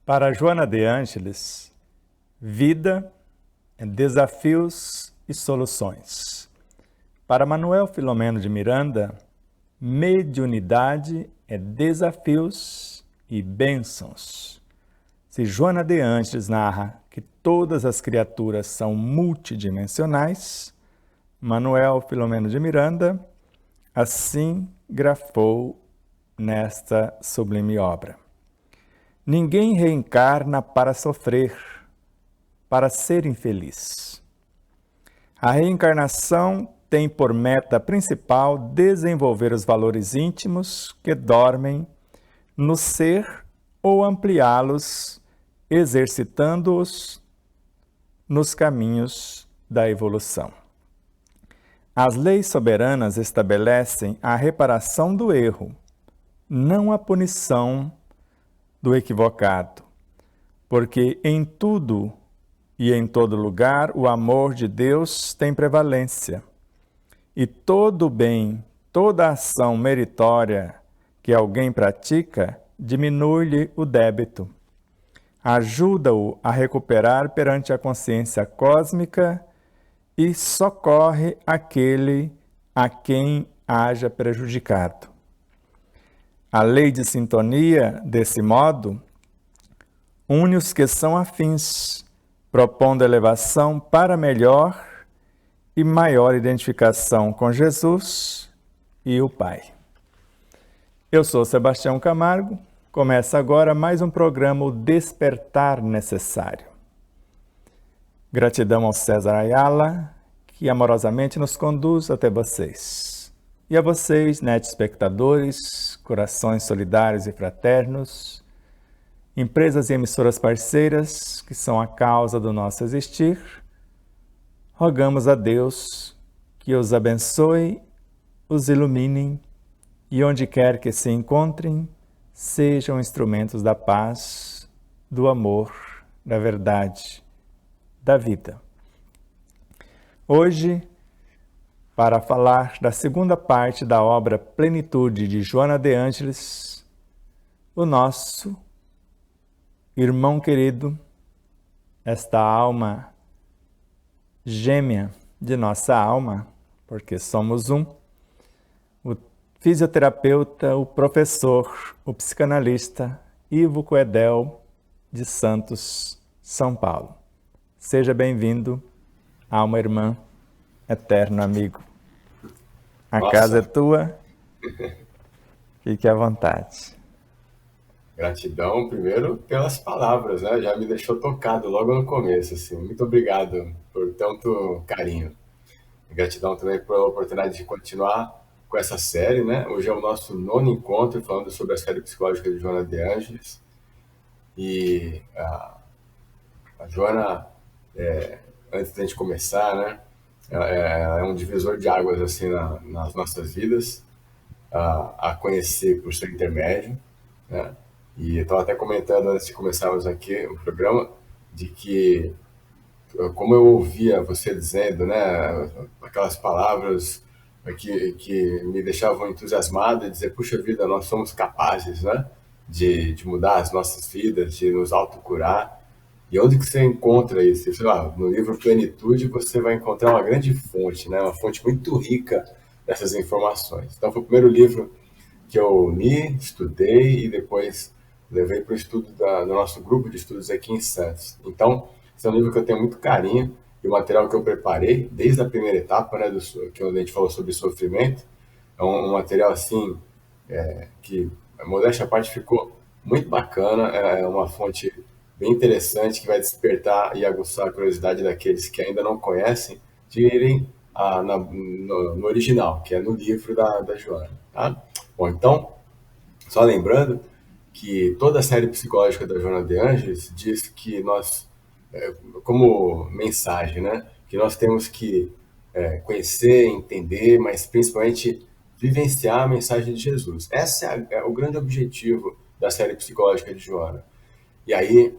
Para Joana de Ângeles, vida é desafios e soluções. Para Manuel Filomeno de Miranda, mediunidade é desafios e bênçãos. Se Joana de Ângeles narra que todas as criaturas são multidimensionais, Manuel Filomeno de Miranda assim grafou nesta sublime obra. Ninguém reencarna para sofrer, para ser infeliz. A reencarnação tem por meta principal desenvolver os valores íntimos que dormem no ser ou ampliá-los, exercitando-os nos caminhos da evolução. As leis soberanas estabelecem a reparação do erro, não a punição do equivocado, porque em tudo e em todo lugar o amor de Deus tem prevalência, e todo bem, toda ação meritória que alguém pratica diminui-lhe o débito, ajuda-o a recuperar perante a consciência cósmica e socorre aquele a quem haja prejudicado. A lei de sintonia, desse modo, une os que são afins, propondo elevação para melhor e maior identificação com Jesus e o Pai. Eu sou Sebastião Camargo, começa agora mais um programa, o Despertar Necessário. Gratidão ao César Ayala, que amorosamente nos conduz até vocês. E a vocês, espectadores, corações solidários e fraternos, empresas e emissoras parceiras que são a causa do nosso existir, rogamos a Deus que os abençoe, os ilumine e onde quer que se encontrem, sejam instrumentos da paz, do amor, da verdade, da vida. Hoje, para falar da segunda parte da obra Plenitude de Joana de Ângeles, o nosso irmão querido, esta alma gêmea de nossa alma, porque somos um, o fisioterapeuta, o professor, o psicanalista Ivo Coedel de Santos, São Paulo. Seja bem-vindo, alma irmã, eterno amigo. A casa é tua, fique à vontade. Gratidão, primeiro, pelas palavras, né? Já me deixou tocado logo no começo, assim. Muito obrigado por tanto carinho. E gratidão também pela oportunidade de continuar com essa série, né? Hoje é o nosso 9º encontro falando sobre a série psicológica de Joana de Ângeles. E a Joana, antes da gente começar, né? É um divisor de águas, assim, nas nossas vidas, a conhecer por seu intermédio, né? E eu estava até comentando antes de começarmos aqui o programa, de que, como eu ouvia você dizendo, né, aquelas palavras que me deixavam entusiasmado e dizer, puxa vida, nós somos capazes, né, de mudar as nossas vidas, de nos autocurar. E onde que você encontra isso? Sei lá, no livro Plenitude você vai encontrar uma grande fonte, né, uma fonte muito rica dessas informações. Então foi o primeiro livro que eu li, estudei e depois levei para o estudo do nosso grupo de estudos aqui em Santos. Então, esse é um livro que eu tenho muito carinho e o material que eu preparei desde a primeira etapa, né, que a gente falou sobre sofrimento, é um material assim que, a modéstia à parte, ficou muito bacana, é uma fonte bem interessante que vai despertar e aguçar a curiosidade daqueles que ainda não conhecem de irem no original, que é no livro da Joana. Tá? Bom, então, só lembrando que toda a série psicológica da Joana de Ângeles diz que nós, como mensagem, né, que nós temos que conhecer, entender, mas principalmente vivenciar a mensagem de Jesus. Esse é o grande objetivo da série psicológica de Joana. E aí,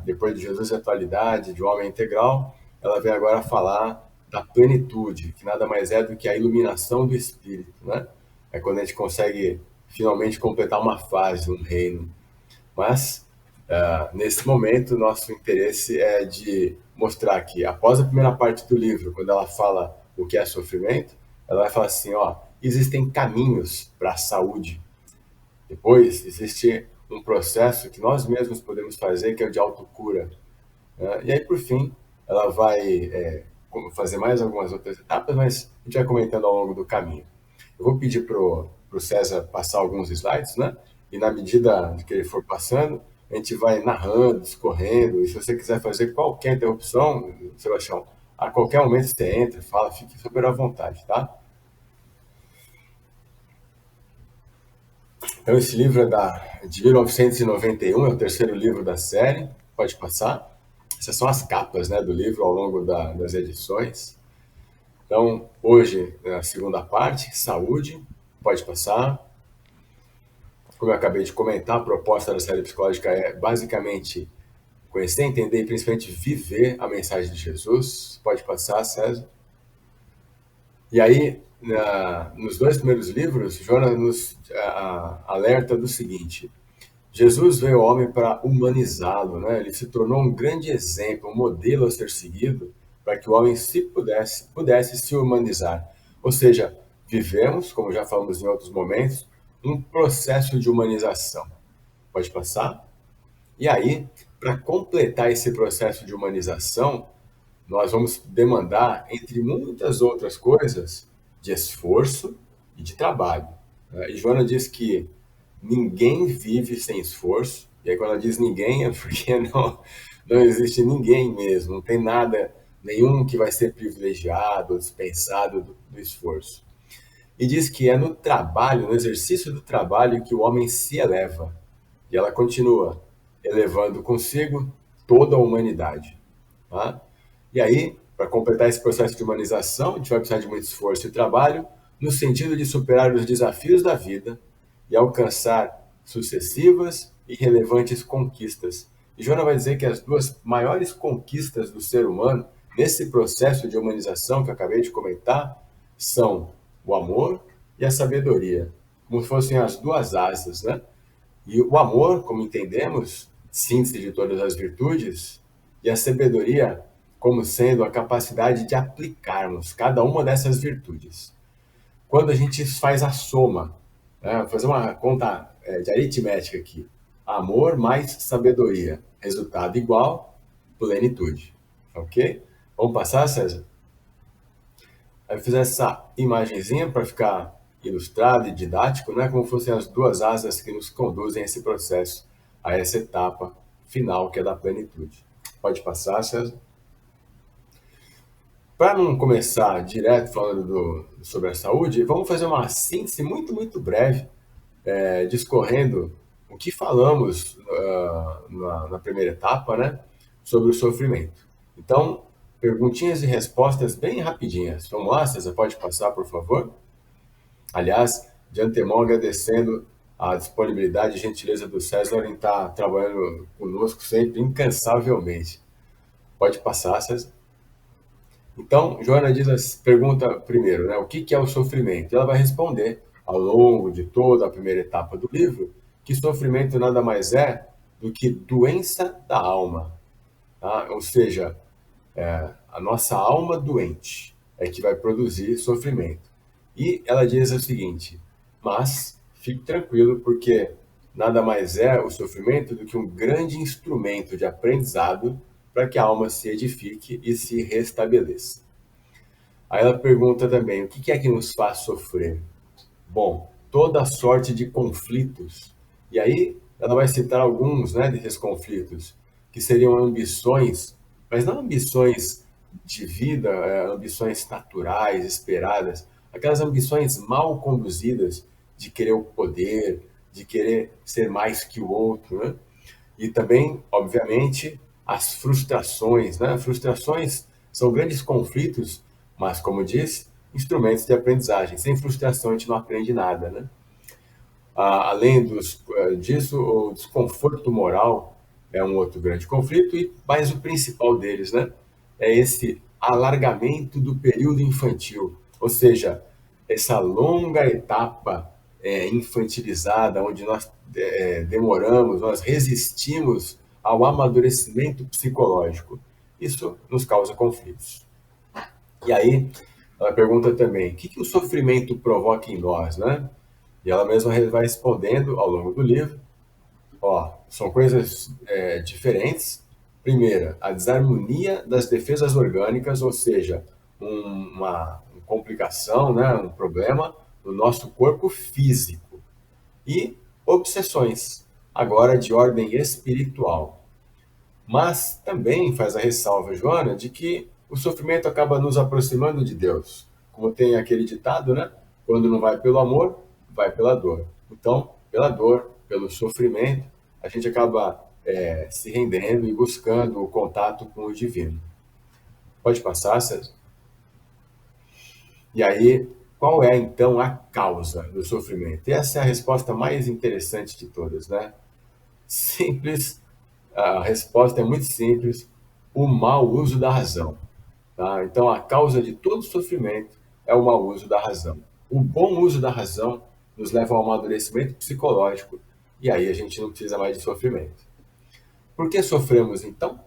depois de Jesus e Atualidade, de Homem Integral, ela vem agora falar da plenitude, que nada mais é do que a iluminação do Espírito, né? É quando a gente consegue finalmente completar uma fase, um reino. Mas Nesse momento, nosso interesse é de mostrar que, após a primeira parte do livro, quando ela fala o que é sofrimento, ela vai falar assim, ó, existem caminhos para a saúde. Depois, existe um processo que nós mesmos podemos fazer, que é o de autocura. E aí, por fim, ela vai fazer mais algumas outras etapas, mas a gente vai comentando ao longo do caminho. Eu vou pedir para o César passar alguns slides, né? E na medida de que ele for passando, a gente vai narrando, discorrendo. E se você quiser fazer qualquer interrupção, Sebastião, a qualquer momento você entra, fala, fique super à vontade, tá? Então, esse livro é de 1991, é o terceiro livro da série. Pode passar. Essas são as capas, né, do livro ao longo das edições. Então, hoje, a segunda parte, saúde, pode passar. Como eu acabei de comentar, a proposta da série psicológica é basicamente conhecer, entender e principalmente viver a mensagem de Jesus. Pode passar, César. E aí, nos dois primeiros livros, Jonas nos alerta do seguinte: Jesus veio ao homem para humanizá-lo, né? Ele se tornou um grande exemplo, um modelo a ser seguido para que o homem pudesse se humanizar. Ou seja, vivemos, como já falamos em outros momentos, um processo de humanização. Pode passar? E aí, para completar esse processo de humanização, nós vamos demandar, entre muitas outras coisas, de esforço e de trabalho. E Joana diz que ninguém vive sem esforço. E aí, quando ela diz ninguém, é porque não existe ninguém mesmo, não tem nada, nenhum que vai ser privilegiado, dispensado do esforço. E diz que é no trabalho, no exercício do trabalho, que o homem se eleva. E ela continua, elevando consigo toda a humanidade. Tá? E aí, para completar esse processo de humanização, a gente vai precisar de muito esforço e trabalho, no sentido de superar os desafios da vida e alcançar sucessivas e relevantes conquistas. E Joana vai dizer que as duas maiores conquistas do ser humano, nesse processo de humanização que eu acabei de comentar, são o amor e a sabedoria, como se fossem as duas asas, né? E o amor, como entendemos, síntese de todas as virtudes, e a sabedoria como sendo a capacidade de aplicarmos cada uma dessas virtudes. Quando a gente faz a soma, né, fazer uma conta de aritmética aqui, amor mais sabedoria, resultado igual plenitude. Ok? Vamos passar, César? Aí eu fiz essa imagenzinha para ficar ilustrado e didático, né, como fossem as duas asas que nos conduzem a esse processo, a essa etapa final que é da plenitude. Pode passar, César? Para não começar direto falando sobre a saúde, vamos fazer uma síntese muito, muito breve, discorrendo o que falamos na primeira etapa, né, sobre o sofrimento. Então, perguntinhas e respostas bem rapidinhas. Vamos lá, César? Pode passar, por favor? Aliás, de antemão agradecendo a disponibilidade e gentileza do César em estar trabalhando conosco sempre incansavelmente. Pode passar, César? Então, Joana diz, pergunta primeiro, né, o que é o sofrimento? Ela vai responder, ao longo de toda a primeira etapa do livro, que sofrimento nada mais é do que doença da alma. Tá? Ou seja, a nossa alma doente é que vai produzir sofrimento. E ela diz o seguinte: mas fique tranquilo, porque nada mais é o sofrimento do que um grande instrumento de aprendizado para que a alma se edifique e se restabeleça. Aí ela pergunta também: o que é que nos faz sofrer? Bom, toda sorte de conflitos. E aí ela vai citar alguns, né, desses conflitos, que seriam ambições, mas não ambições de vida, ambições naturais, esperadas, aquelas ambições mal conduzidas de querer o poder, de querer ser mais que o outro, né? E também, obviamente, as frustrações, né? Frustrações são grandes conflitos, mas, como diz, instrumentos de aprendizagem. Sem frustração a gente não aprende nada, né? Além disso, o desconforto moral é um outro grande conflito, mas o principal deles, né, é esse alargamento do período infantil, ou seja, essa longa etapa infantilizada, onde nós demoramos, nós resistimos ao amadurecimento psicológico. Isso nos causa conflitos. E aí, ela pergunta também, o que o sofrimento provoca em nós, né? E ela mesma vai respondendo ao longo do livro, são coisas diferentes. Primeira, a desarmonia das defesas orgânicas, ou seja, uma complicação, né, um problema no nosso corpo físico. E obsessões, agora de ordem espiritual. Mas também faz a ressalva, Joana, de que o sofrimento acaba nos aproximando de Deus. Como tem aquele ditado, né? Quando não vai pelo amor, vai pela dor. Então, pela dor, pelo sofrimento, a gente acaba se rendendo e buscando o contato com o divino. Pode passar, César? E aí, qual é então a causa do sofrimento? E essa é a resposta mais interessante de todas, né? Simples, a resposta é muito simples: o mau uso da razão. Tá? Então, a causa de todo sofrimento é o mau uso da razão. O bom uso da razão nos leva ao amadurecimento psicológico e aí a gente não precisa mais de sofrimento. Por que sofremos, então?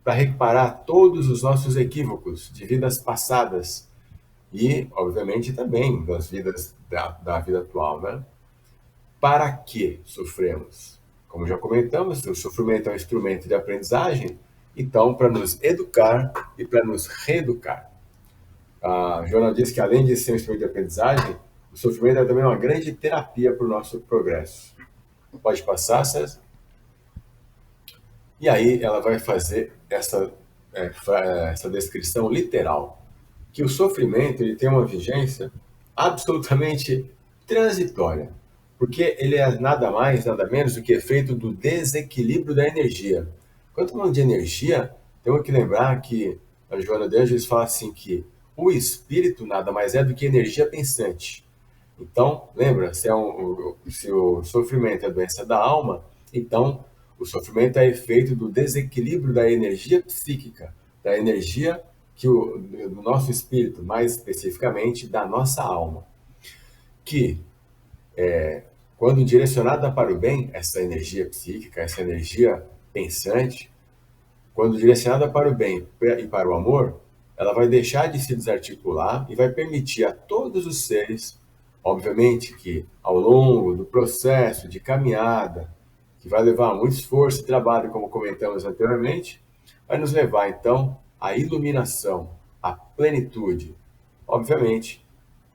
Para reparar todos os nossos equívocos de vidas passadas e, obviamente, também das vidas da vida atual, né? Para que sofremos? Como já comentamos, o sofrimento é um instrumento de aprendizagem, então, para nos educar e para nos reeducar. A Joana diz que, além de ser um instrumento de aprendizagem, o sofrimento é também uma grande terapia para o nosso progresso. Pode passar, César? E aí ela vai fazer essa descrição literal, que o sofrimento ele tem uma vigência absolutamente transitória, porque ele é nada mais, nada menos do que efeito do desequilíbrio da energia. Quando falamos de energia, temos que lembrar que a Joana de Ângeles fala assim que o espírito nada mais é do que energia pensante. Então, lembra, se o sofrimento é a doença da alma, então o sofrimento é efeito do desequilíbrio da energia psíquica, da energia do nosso espírito, mais especificamente da nossa alma, que, quando direcionada para o bem, essa energia psíquica, essa energia pensante, quando direcionada para o bem e para o amor, ela vai deixar de se desarticular e vai permitir a todos os seres, obviamente que ao longo do processo de caminhada, que vai levar muito esforço e trabalho, como comentamos anteriormente, vai nos levar então à iluminação, à plenitude. Obviamente,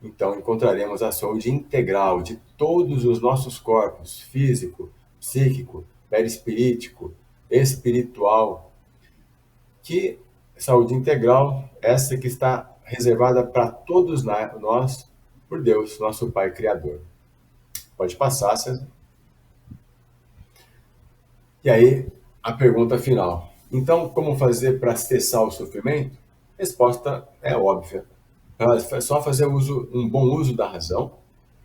então encontraremos a saúde integral de todos os nossos corpos, físico, psíquico, perispirítico, espiritual, que saúde integral, essa que está reservada para todos nós, por Deus, nosso Pai Criador. Pode passar, César. E aí, a pergunta final. Então, como fazer para cessar o sofrimento? Resposta é óbvia. É só fazer um bom uso da razão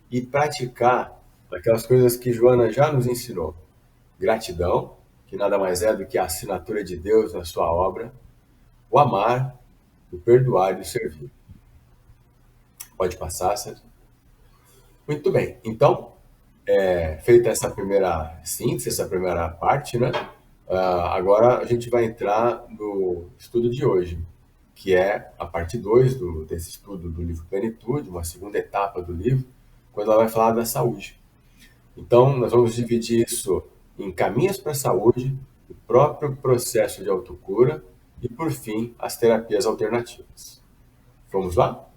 e praticar aquelas coisas que Joana já nos ensinou. Gratidão, que nada mais é do que a assinatura de Deus na sua obra, o amar, o perdoar e o servir. Pode passar, César? Muito bem. Então, feita essa primeira síntese, essa primeira parte, né? Agora a gente vai entrar no estudo de hoje, que é a parte 2 desse estudo do livro Plenitude, uma segunda etapa do livro, quando ela vai falar da saúde. Então, nós vamos dividir isso em caminhos para a saúde, o próprio processo de autocura e, por fim, as terapias alternativas. Vamos lá?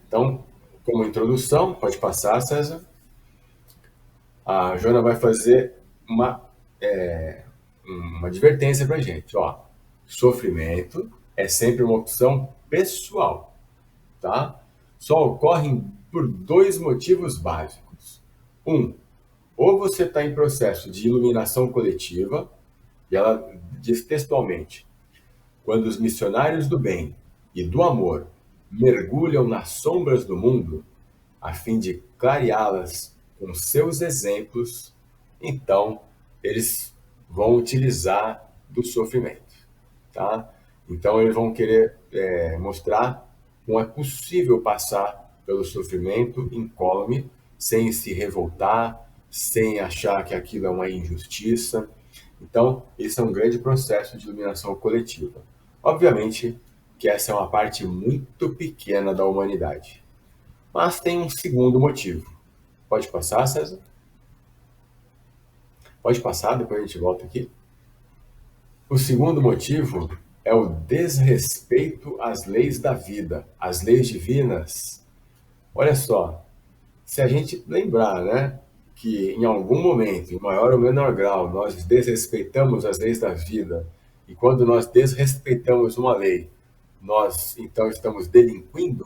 Então, como introdução, pode passar, César. A Joana vai fazer uma advertência para a gente. Sofrimento é sempre uma opção pessoal, tá? Só ocorre por dois motivos básicos. Ou você está em processo de iluminação coletiva, e ela diz textualmente: quando os missionários do bem e do amor mergulham nas sombras do mundo, a fim de clareá-las com seus exemplos, então eles vão utilizar do sofrimento, tá? Então eles vão querer mostrar como é possível passar pelo sofrimento incólume, sem se revoltar, sem achar que aquilo é uma injustiça. Então, esse é um grande processo de iluminação coletiva. Obviamente que essa é uma parte muito pequena da humanidade. Mas tem um segundo motivo. Pode passar, César? Pode passar, depois a gente volta aqui. O segundo motivo é o desrespeito às leis da vida, às leis divinas. Olha só, se a gente lembrar, né, que em algum momento, em maior ou menor grau, nós desrespeitamos as leis da vida, e quando nós desrespeitamos uma lei, nós então estamos delinquindo.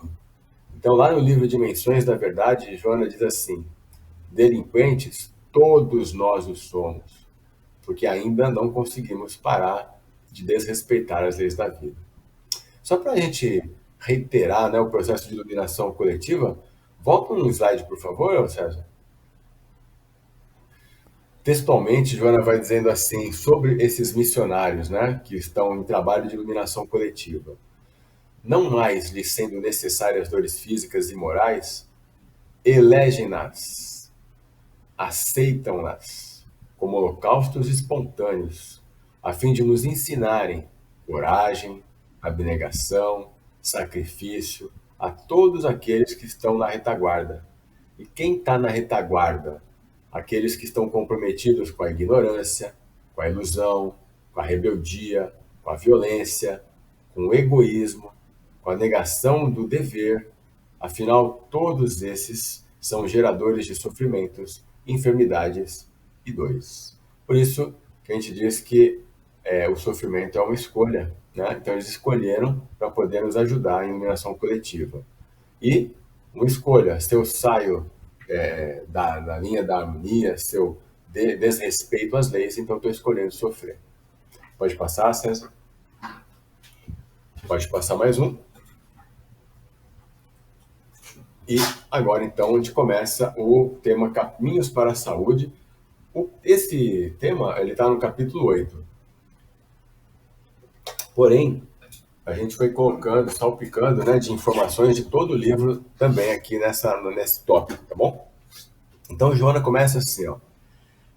Então, lá no livro Dimensões da Verdade, Joana diz assim: delinquentes, todos nós o somos, porque ainda não conseguimos parar de desrespeitar as leis da vida. Só para a gente reiterar, né, o processo de iluminação coletiva, volta um slide, por favor, César. Textualmente, Joana vai dizendo assim sobre esses missionários, né, que estão em trabalho de iluminação coletiva. Não mais lhes sendo necessárias dores físicas e morais, elegem-nas, aceitam-nas como holocaustos espontâneos, a fim de nos ensinarem coragem, abnegação, sacrifício a todos aqueles que estão na retaguarda. E quem está na retaguarda? Aqueles que estão comprometidos com a ignorância, com a ilusão, com a rebeldia, com a violência, com o egoísmo, com a negação do dever. Afinal, todos esses são geradores de sofrimentos, enfermidades e dores. Por isso que a gente diz que o sofrimento é uma escolha, né? Então eles escolheram para poder nos ajudar em iluminação coletiva. E uma escolha, se eu saio da linha da harmonia, se eu desrespeito às leis, então estou escolhendo sofrer. Pode passar, César? Pode passar mais um. E agora, então, a gente começa o tema Caminhos para a Saúde. Esse tema está no capítulo 8. Porém, a gente foi colocando, salpicando, né, de informações de todo o livro também aqui nesse tópico, tá bom? Então, Joana começa assim, ó.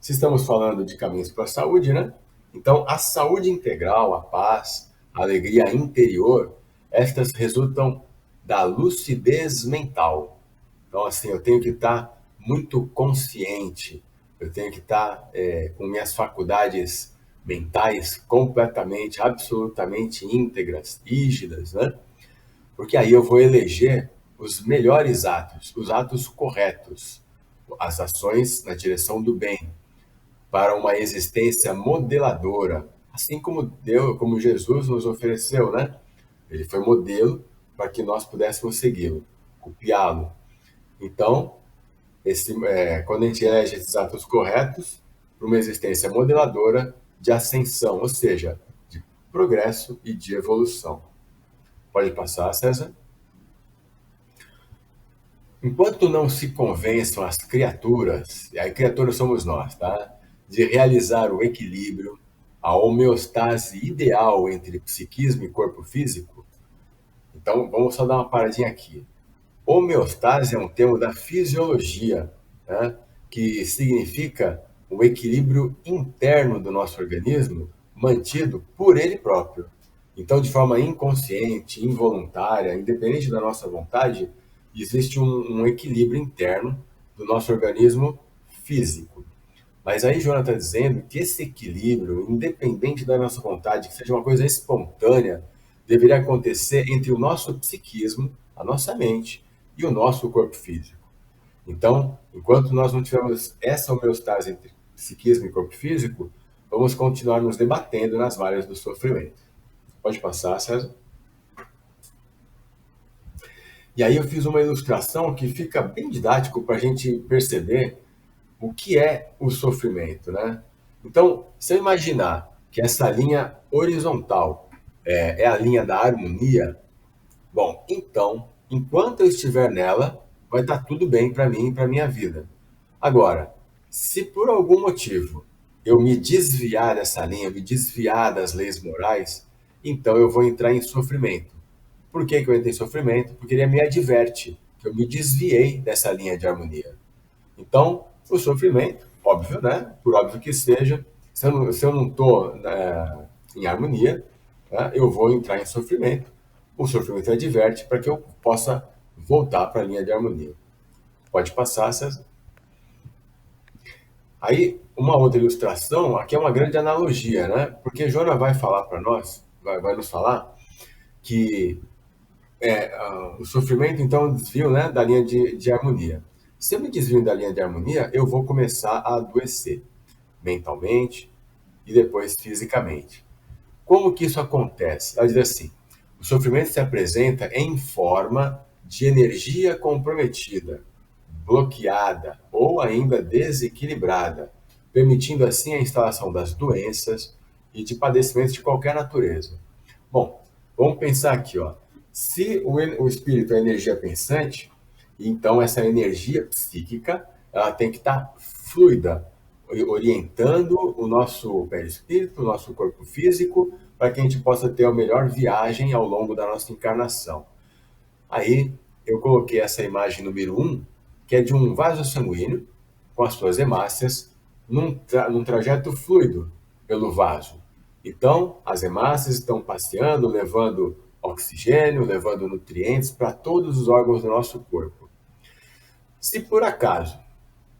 Se estamos falando de caminhos para a saúde, né? Então, a saúde integral, a paz, a alegria interior, estas resultam da lucidez mental. Então, assim, eu tenho que estar muito consciente, eu tenho que estar com minhas faculdades mentais completamente, absolutamente íntegras, rígidas, né? Porque aí eu vou eleger os melhores atos, os atos corretos, as ações na direção do bem, para uma existência modeladora, assim como Jesus nos ofereceu, né? Ele foi modelo para que nós pudéssemos segui-lo, copiá-lo. Então, quando a gente elege esses atos corretos, para uma existência modeladora de ascensão, ou seja, de progresso e de evolução. Pode passar, César? Enquanto não se convençam as criaturas, e aí criaturas somos nós, tá? De realizar o equilíbrio, a homeostase ideal entre psiquismo e corpo físico, então vamos só dar uma paradinha aqui. Homeostase é um termo da fisiologia, né? Que significa o equilíbrio interno do nosso organismo mantido por ele próprio. Então, de forma inconsciente, involuntária, independente da nossa vontade, existe um equilíbrio interno do nosso organismo físico. Mas aí Joana está dizendo que esse equilíbrio, independente da nossa vontade, que seja uma coisa espontânea, deveria acontecer entre o nosso psiquismo, a nossa mente, e o nosso corpo físico. Então, enquanto nós não tivermos essa homeostase entre psiquismo e corpo físico, vamos continuar nos debatendo nas valhas do sofrimento. Pode passar, César? E aí eu fiz uma ilustração que fica bem didático para a gente perceber o que é o sofrimento, né? Então, se eu imaginar que essa linha horizontal é a linha da harmonia, bom, então, enquanto eu estiver nela, vai estar tudo bem para mim e para minha vida. Agora, se por algum motivo eu me desviar dessa linha, me desviar das leis morais, então eu vou entrar em sofrimento. Por que eu entro em sofrimento? Porque ele me adverte que eu me desviei dessa linha de harmonia. Então, o sofrimento, óbvio, né? Por óbvio que seja, se eu não estou em harmonia, né? Eu vou entrar em sofrimento. O sofrimento adverte para que eu possa voltar para a linha de harmonia. Pode passar, César. Aí, uma outra ilustração, aqui é uma grande analogia, né? Porque Joana vai falar para nós, vai nos falar que o sofrimento, então, é um desvio, né, da linha de harmonia. Se eu me desvio da linha de harmonia, eu vou começar a adoecer mentalmente e depois fisicamente. Como que isso acontece? Ela diz assim: o sofrimento se apresenta em forma de energia comprometida, bloqueada ou ainda desequilibrada, permitindo assim a instalação das doenças e de padecimentos de qualquer natureza. Bom, vamos pensar aqui, ó. Se o espírito é energia pensante, então essa energia psíquica, ela tem que estar fluida, orientando o nosso perispírito, o nosso corpo físico, para que a gente possa ter a melhor viagem ao longo da nossa encarnação. Aí eu coloquei essa imagem número um, que é de um vaso sanguíneo com as suas hemácias num trajeto fluido pelo vaso. Então, as hemácias estão passeando, levando oxigênio, levando nutrientes para todos os órgãos do nosso corpo. Se por acaso,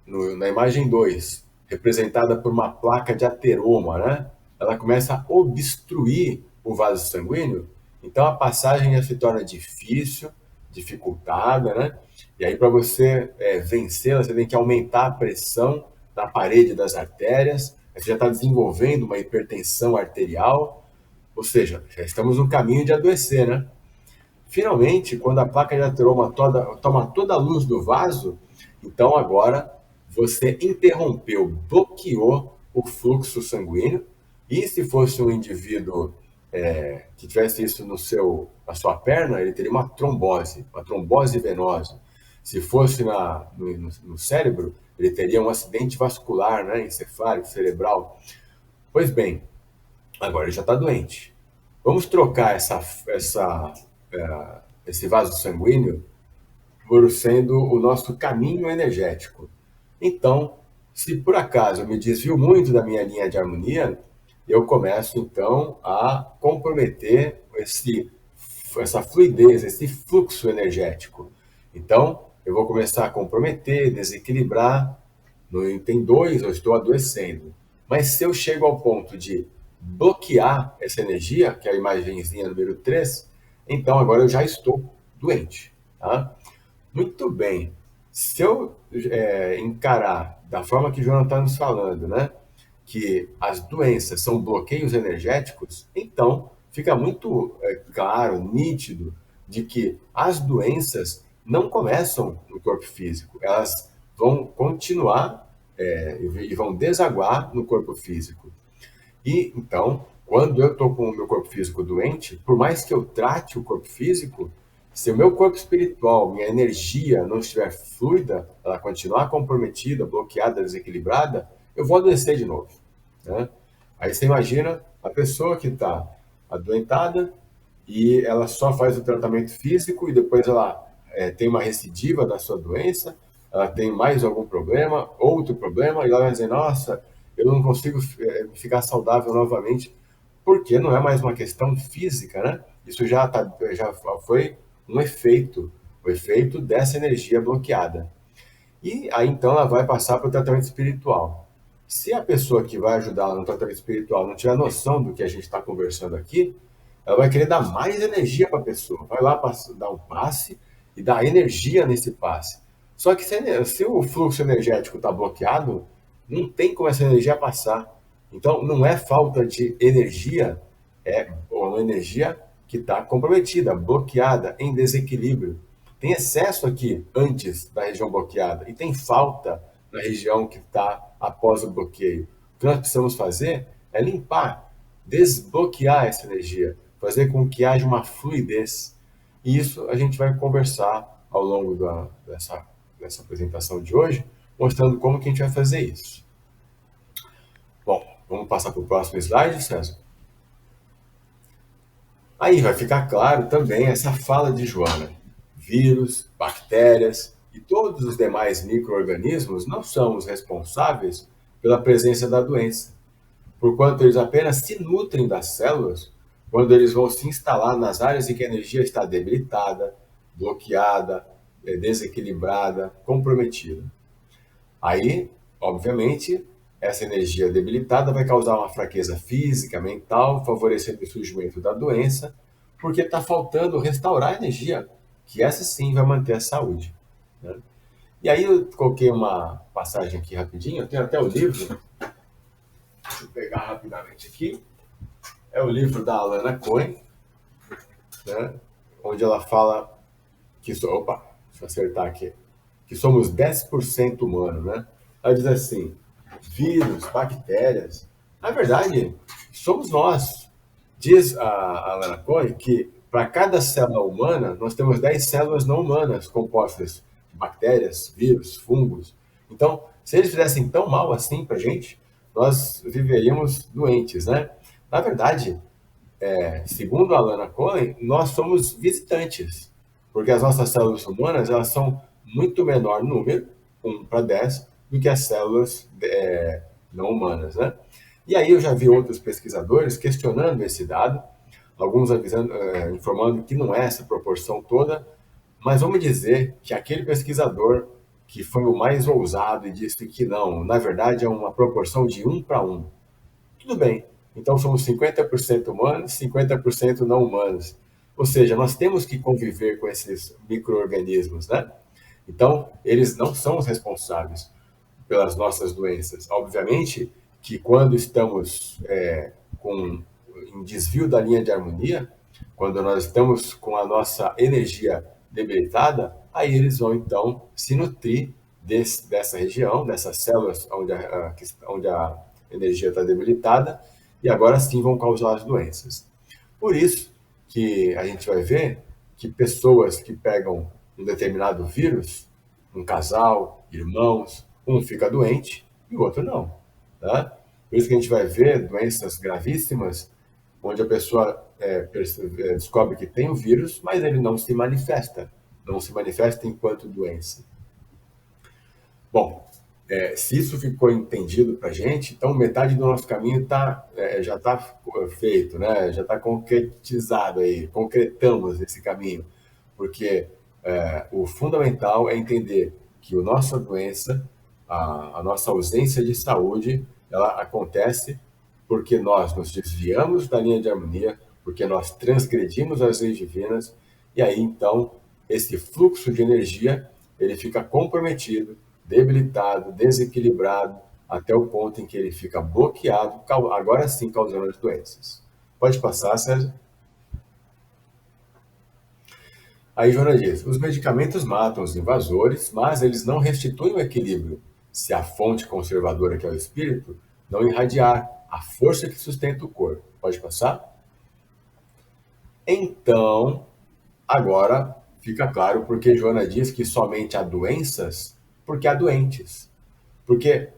na imagem 2, representada por uma placa de ateroma, né? Ela começa a obstruir o vaso sanguíneo, então a passagem já se torna difícil, dificultada, né? E aí, para você vencê-la, você tem que aumentar a pressão na parede das artérias, você já está desenvolvendo uma hipertensão arterial, ou seja, já estamos no caminho de adoecer, né? Finalmente, quando a placa de ateroma toma toda a luz do vaso, então agora você interrompeu, bloqueou o fluxo sanguíneo. E se fosse um indivíduo que tivesse isso na sua perna, ele teria uma trombose venosa. Se fosse no cérebro, ele teria um acidente vascular, né, encefálico, cerebral. Pois bem, agora ele já está doente. Vamos trocar esse vaso sanguíneo por sendo o nosso caminho energético. Então, se por acaso eu me desvio muito da minha linha de harmonia, eu começo então a comprometer essa fluidez, esse fluxo energético. Então, eu vou começar a comprometer, desequilibrar. No item 2, eu estou adoecendo. Mas se eu chego ao ponto de bloquear essa energia, que é a imagenzinha número 3, então agora eu já estou doente. Tá? Muito bem. Se eu encarar da forma que o João está nos falando, né, que as doenças são bloqueios energéticos, então fica muito claro, nítido, de que as doenças não começam no corpo físico, elas vão continuar e vão desaguar no corpo físico. E então, quando eu estou com o meu corpo físico doente, por mais que eu trate o corpo físico, se o meu corpo espiritual, minha energia não estiver fluida, ela continuar comprometida, bloqueada, desequilibrada, eu vou adoecer de novo. Né? Aí você imagina a pessoa que está adoentada e ela só faz o tratamento físico e depois ela tem uma recidiva da sua doença, ela tem mais algum problema, outro problema, e ela vai dizer, nossa, eu não consigo ficar saudável novamente, porque não é mais uma questão física, né? Isso já foi um efeito, o efeito dessa energia bloqueada. E aí então ela vai passar para o tratamento espiritual. Se a pessoa que vai ajudá-la no tratamento espiritual não tiver noção do que a gente está conversando aqui, ela vai querer dar mais energia para a pessoa. Vai lá dar um passe e dar energia nesse passe. Só que se o fluxo energético está bloqueado, não tem como essa energia passar. Então, não é falta de energia, é uma energia que está comprometida, bloqueada, em desequilíbrio. Tem excesso aqui antes da região bloqueada e tem falta na região que está após o bloqueio. O que nós precisamos fazer é limpar, desbloquear essa energia, fazer com que haja uma fluidez. E isso a gente vai conversar ao longo dessa apresentação de hoje, mostrando como que a gente vai fazer isso. Bom, vamos passar para o próximo slide, César? Aí vai ficar claro também essa fala de Joana. vírus, bactérias e todos os demais micro-organismos não são os responsáveis pela presença da doença, porquanto eles apenas se nutrem das células quando eles vão se instalar nas áreas em que a energia está debilitada, bloqueada, desequilibrada, comprometida. Aí, obviamente, essa energia debilitada vai causar uma fraqueza física, mental, favorecendo o surgimento da doença, porque está faltando restaurar a energia, que essa sim vai manter a saúde, né? E aí eu coloquei uma passagem aqui rapidinho, eu tenho até o livro, deixa eu pegar rapidamente aqui, é o livro da Alana Cohen, né? Onde ela fala que, opa, deixa eu acertar aqui, que somos 10% humano, né? Ela diz assim, vírus, bactérias, na verdade, somos nós. Diz a Alana Cohen que para cada célula humana, nós temos 10 células não humanas compostas de bactérias, vírus, fungos. Então, se eles fizessem tão mal assim para a gente, nós viveríamos doentes, né? Na verdade, segundo a Alana Cohen, nós somos visitantes, porque as nossas células humanas elas são muito menor número, 1 para 10, do que as células não humanas, né? E aí eu já vi outros pesquisadores questionando esse dado, alguns avisando, informando que não é essa proporção toda, mas vamos dizer que aquele pesquisador que foi o mais ousado e disse que não, na verdade é uma proporção de 1 para 1. Tudo bem. Então somos 50% humanos, 50% não humanos. Ou seja, nós temos que conviver com esses micro-organismos, né? Então, eles não são os responsáveis pelas nossas doenças. Obviamente que quando estamos em desvio da linha de harmonia, quando nós estamos com a nossa energia debilitada, aí eles vão então se nutrir dessa região, dessas células onde a energia está debilitada, e agora sim vão causar as doenças. Por isso que a gente vai ver que pessoas que pegam um determinado vírus, um casal, irmãos, um fica doente e o outro não, tá? Por isso que a gente vai ver doenças gravíssimas, onde a pessoa descobre que tem o vírus, mas ele não se manifesta enquanto doença. Bom, se isso ficou entendido para a gente, então metade do nosso caminho já está feito, né? Já está concretizado aí, concretamos esse caminho, porque o fundamental é entender que a nossa doença, a nossa ausência de saúde, ela acontece porque nós nos desviamos da linha de harmonia, porque nós transgredimos as leis divinas, e aí então esse fluxo de energia ele fica comprometido, debilitado, desequilibrado, até o ponto em que ele fica bloqueado, agora sim causando as doenças. Pode passar, César? Aí Joana diz, os medicamentos matam os invasores, mas eles não restituem o equilíbrio se a fonte conservadora, que é o espírito, não irradiar a força que sustenta o corpo. Pode passar? Então, agora fica claro porque Joana diz que somente há doenças porque há doentes. Porque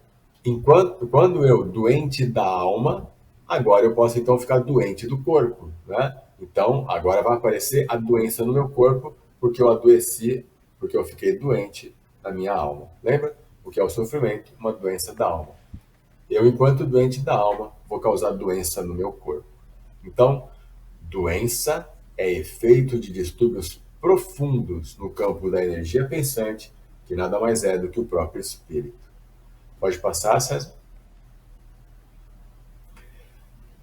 quando eu doente da alma, agora eu posso então ficar doente do corpo, né? Então, agora vai aparecer a doença no meu corpo porque eu adoeci, porque eu fiquei doente da minha alma. Lembra? O que é o sofrimento? Uma doença da alma. Eu, enquanto doente da alma, vou causar doença no meu corpo. Então, doença é efeito de distúrbios profundos no campo da energia pensante, que nada mais é do que o próprio espírito. Pode passar, César?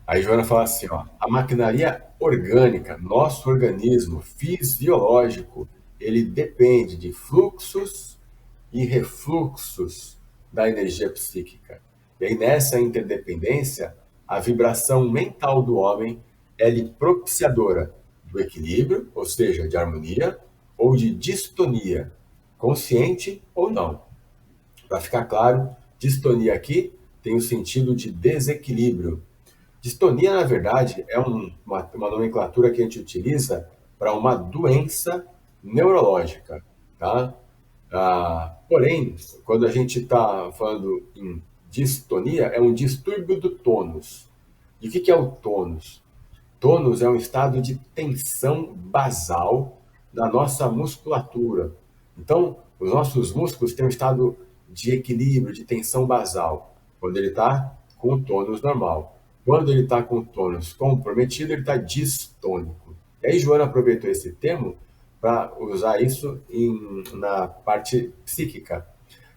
Aí Joana fala assim, ó, a maquinaria orgânica, nosso organismo fisiológico, ele depende de fluxos e refluxos da energia psíquica. E aí nessa interdependência, a vibração mental do homem é propiciadora do equilíbrio, ou seja, de harmonia, ou de distonia, consciente ou não. Para ficar claro, distonia aqui tem o sentido de desequilíbrio. Distonia, na verdade, é uma nomenclatura que a gente utiliza para uma doença neurológica, tá? Porém, quando a gente está falando em distonia, é um distúrbio do tônus. E o que é o tônus? Tônus é um estado de tensão basal na nossa musculatura. Então, os nossos músculos têm um estado de equilíbrio, de tensão basal, quando ele está com o tônus normal. Quando ele está com o tônus comprometido, ele está distônico. E aí, Joana aproveitou esse termo para usar isso na parte psíquica.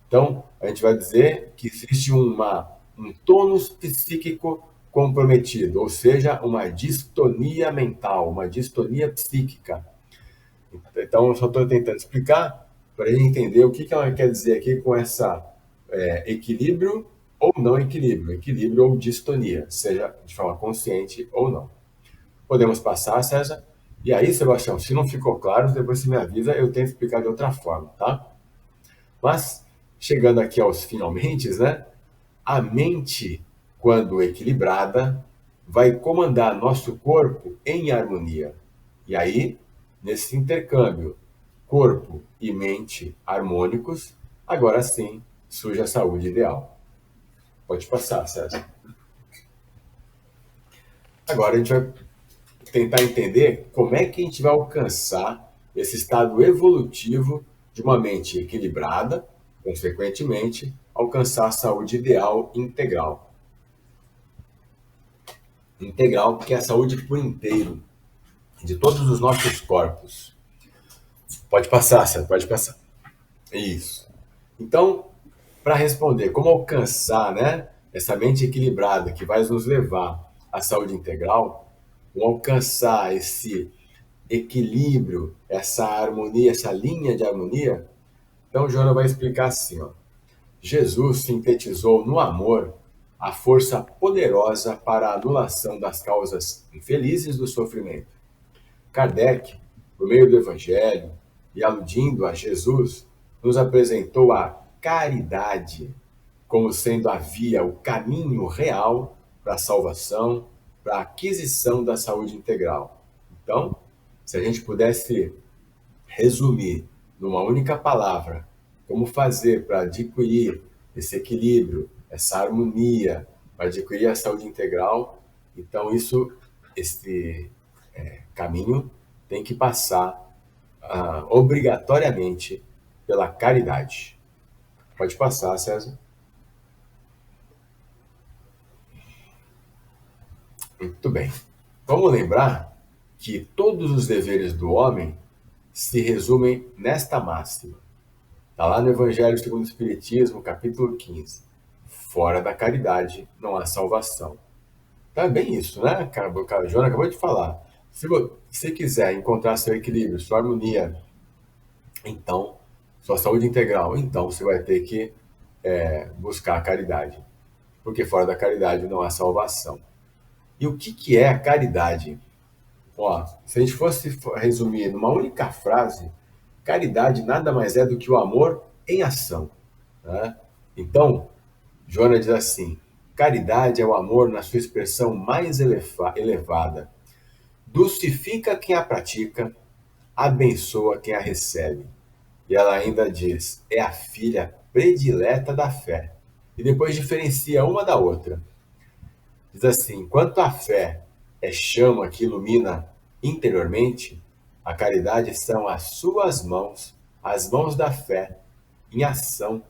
Então, a gente vai dizer que existe um tônus psíquico comprometido, ou seja, uma distonia mental, uma distonia psíquica. Então, eu só estou tentando explicar para a gente entender o que ela quer dizer aqui com essa equilíbrio ou não equilíbrio, equilíbrio ou distonia, seja de forma consciente ou não. Podemos passar, César? E aí, Sebastião, se não ficou claro, depois você me avisa, eu tento explicar de outra forma, tá? Mas, chegando aqui aos finalmente, né? A mente, quando equilibrada, vai comandar nosso corpo em harmonia. E aí, nesse intercâmbio, corpo e mente harmônicos, agora sim surge a saúde ideal. Pode passar, César. Agora a gente vai tentar entender como é que a gente vai alcançar esse estado evolutivo de uma mente equilibrada, consequentemente, alcançar a saúde ideal integral. Integral, porque é a saúde por inteiro, de todos os nossos corpos. Pode passar, César, pode passar. Isso. Então, para responder como alcançar, né, essa mente equilibrada que vai nos levar à saúde integral, como alcançar esse equilíbrio, essa harmonia, essa linha de harmonia, então Joana vai explicar assim, ó. Jesus sintetizou no amor a força poderosa para a anulação das causas infelizes do sofrimento. Kardec, por meio do Evangelho e aludindo a Jesus, nos apresentou a caridade como sendo a via, o caminho real para a salvação, para a aquisição da saúde integral. Então, se a gente pudesse resumir numa única palavra como fazer para adquirir esse equilíbrio, essa harmonia, para adquirir a saúde integral, então esse caminho tem que passar obrigatoriamente pela caridade. Pode passar, César. Muito bem. Vamos lembrar que todos os deveres do homem se resumem nesta máxima. Está lá no Evangelho segundo o Espiritismo, capítulo 15. Fora da caridade não há salvação. Então é bem isso, né? O Joana acabou de falar. Se você quiser encontrar seu equilíbrio, sua harmonia, então, sua saúde integral, então você vai ter que buscar a caridade. Porque fora da caridade não há salvação. E o que é a caridade? Ó, se a gente fosse resumir numa única frase, caridade nada mais é do que o amor em ação. Né? Então, Joana diz assim: caridade é o amor na sua expressão mais elevada. Dulcifica quem a pratica, abençoa quem a recebe. E ela ainda diz: é a filha predileta da fé. E depois diferencia uma da outra. Diz assim: enquanto a fé é chama que ilumina interiormente, a caridade são as suas mãos, as mãos da fé, em ação,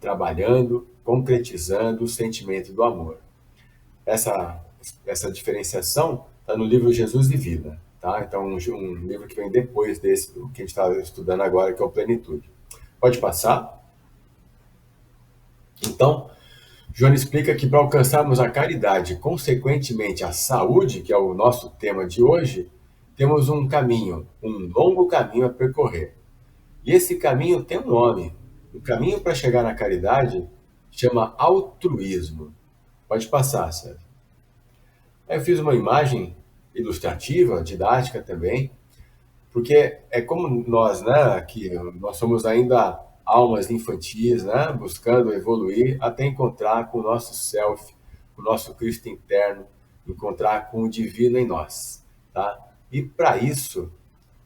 trabalhando, concretizando o sentimento do amor. Essa diferenciação está no livro Jesus e Vida, tá? Então, um livro que vem depois desse que a gente está estudando agora, que é o Plenitude. Pode passar? Então, Joana explica que para alcançarmos a caridade, consequentemente a saúde, que é o nosso tema de hoje, temos um caminho, um longo caminho a percorrer. E esse caminho tem um nome. O caminho para chegar na caridade chama altruísmo. Pode passar, Sérgio. Aí eu fiz uma imagem ilustrativa, didática também, porque é como nós, né, que nós somos ainda almas infantis, né, buscando evoluir até encontrar com o nosso self, com o nosso Cristo interno, encontrar com o divino em nós, tá? E para isso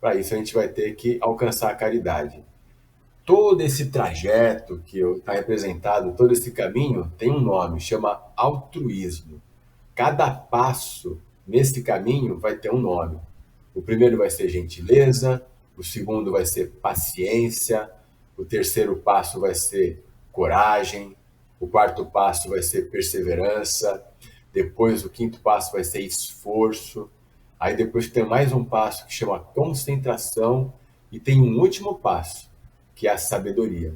a gente vai ter que alcançar a caridade. Todo esse trajeto que está representado, todo esse caminho tem um nome, chama altruísmo. Cada passo nesse caminho vai ter um nome. O primeiro vai ser gentileza, o segundo vai ser paciência, o terceiro passo vai ser coragem, o quarto passo vai ser perseverança, depois o quinto passo vai ser esforço, aí depois tem mais um passo que chama concentração e tem um último passo, que é a sabedoria.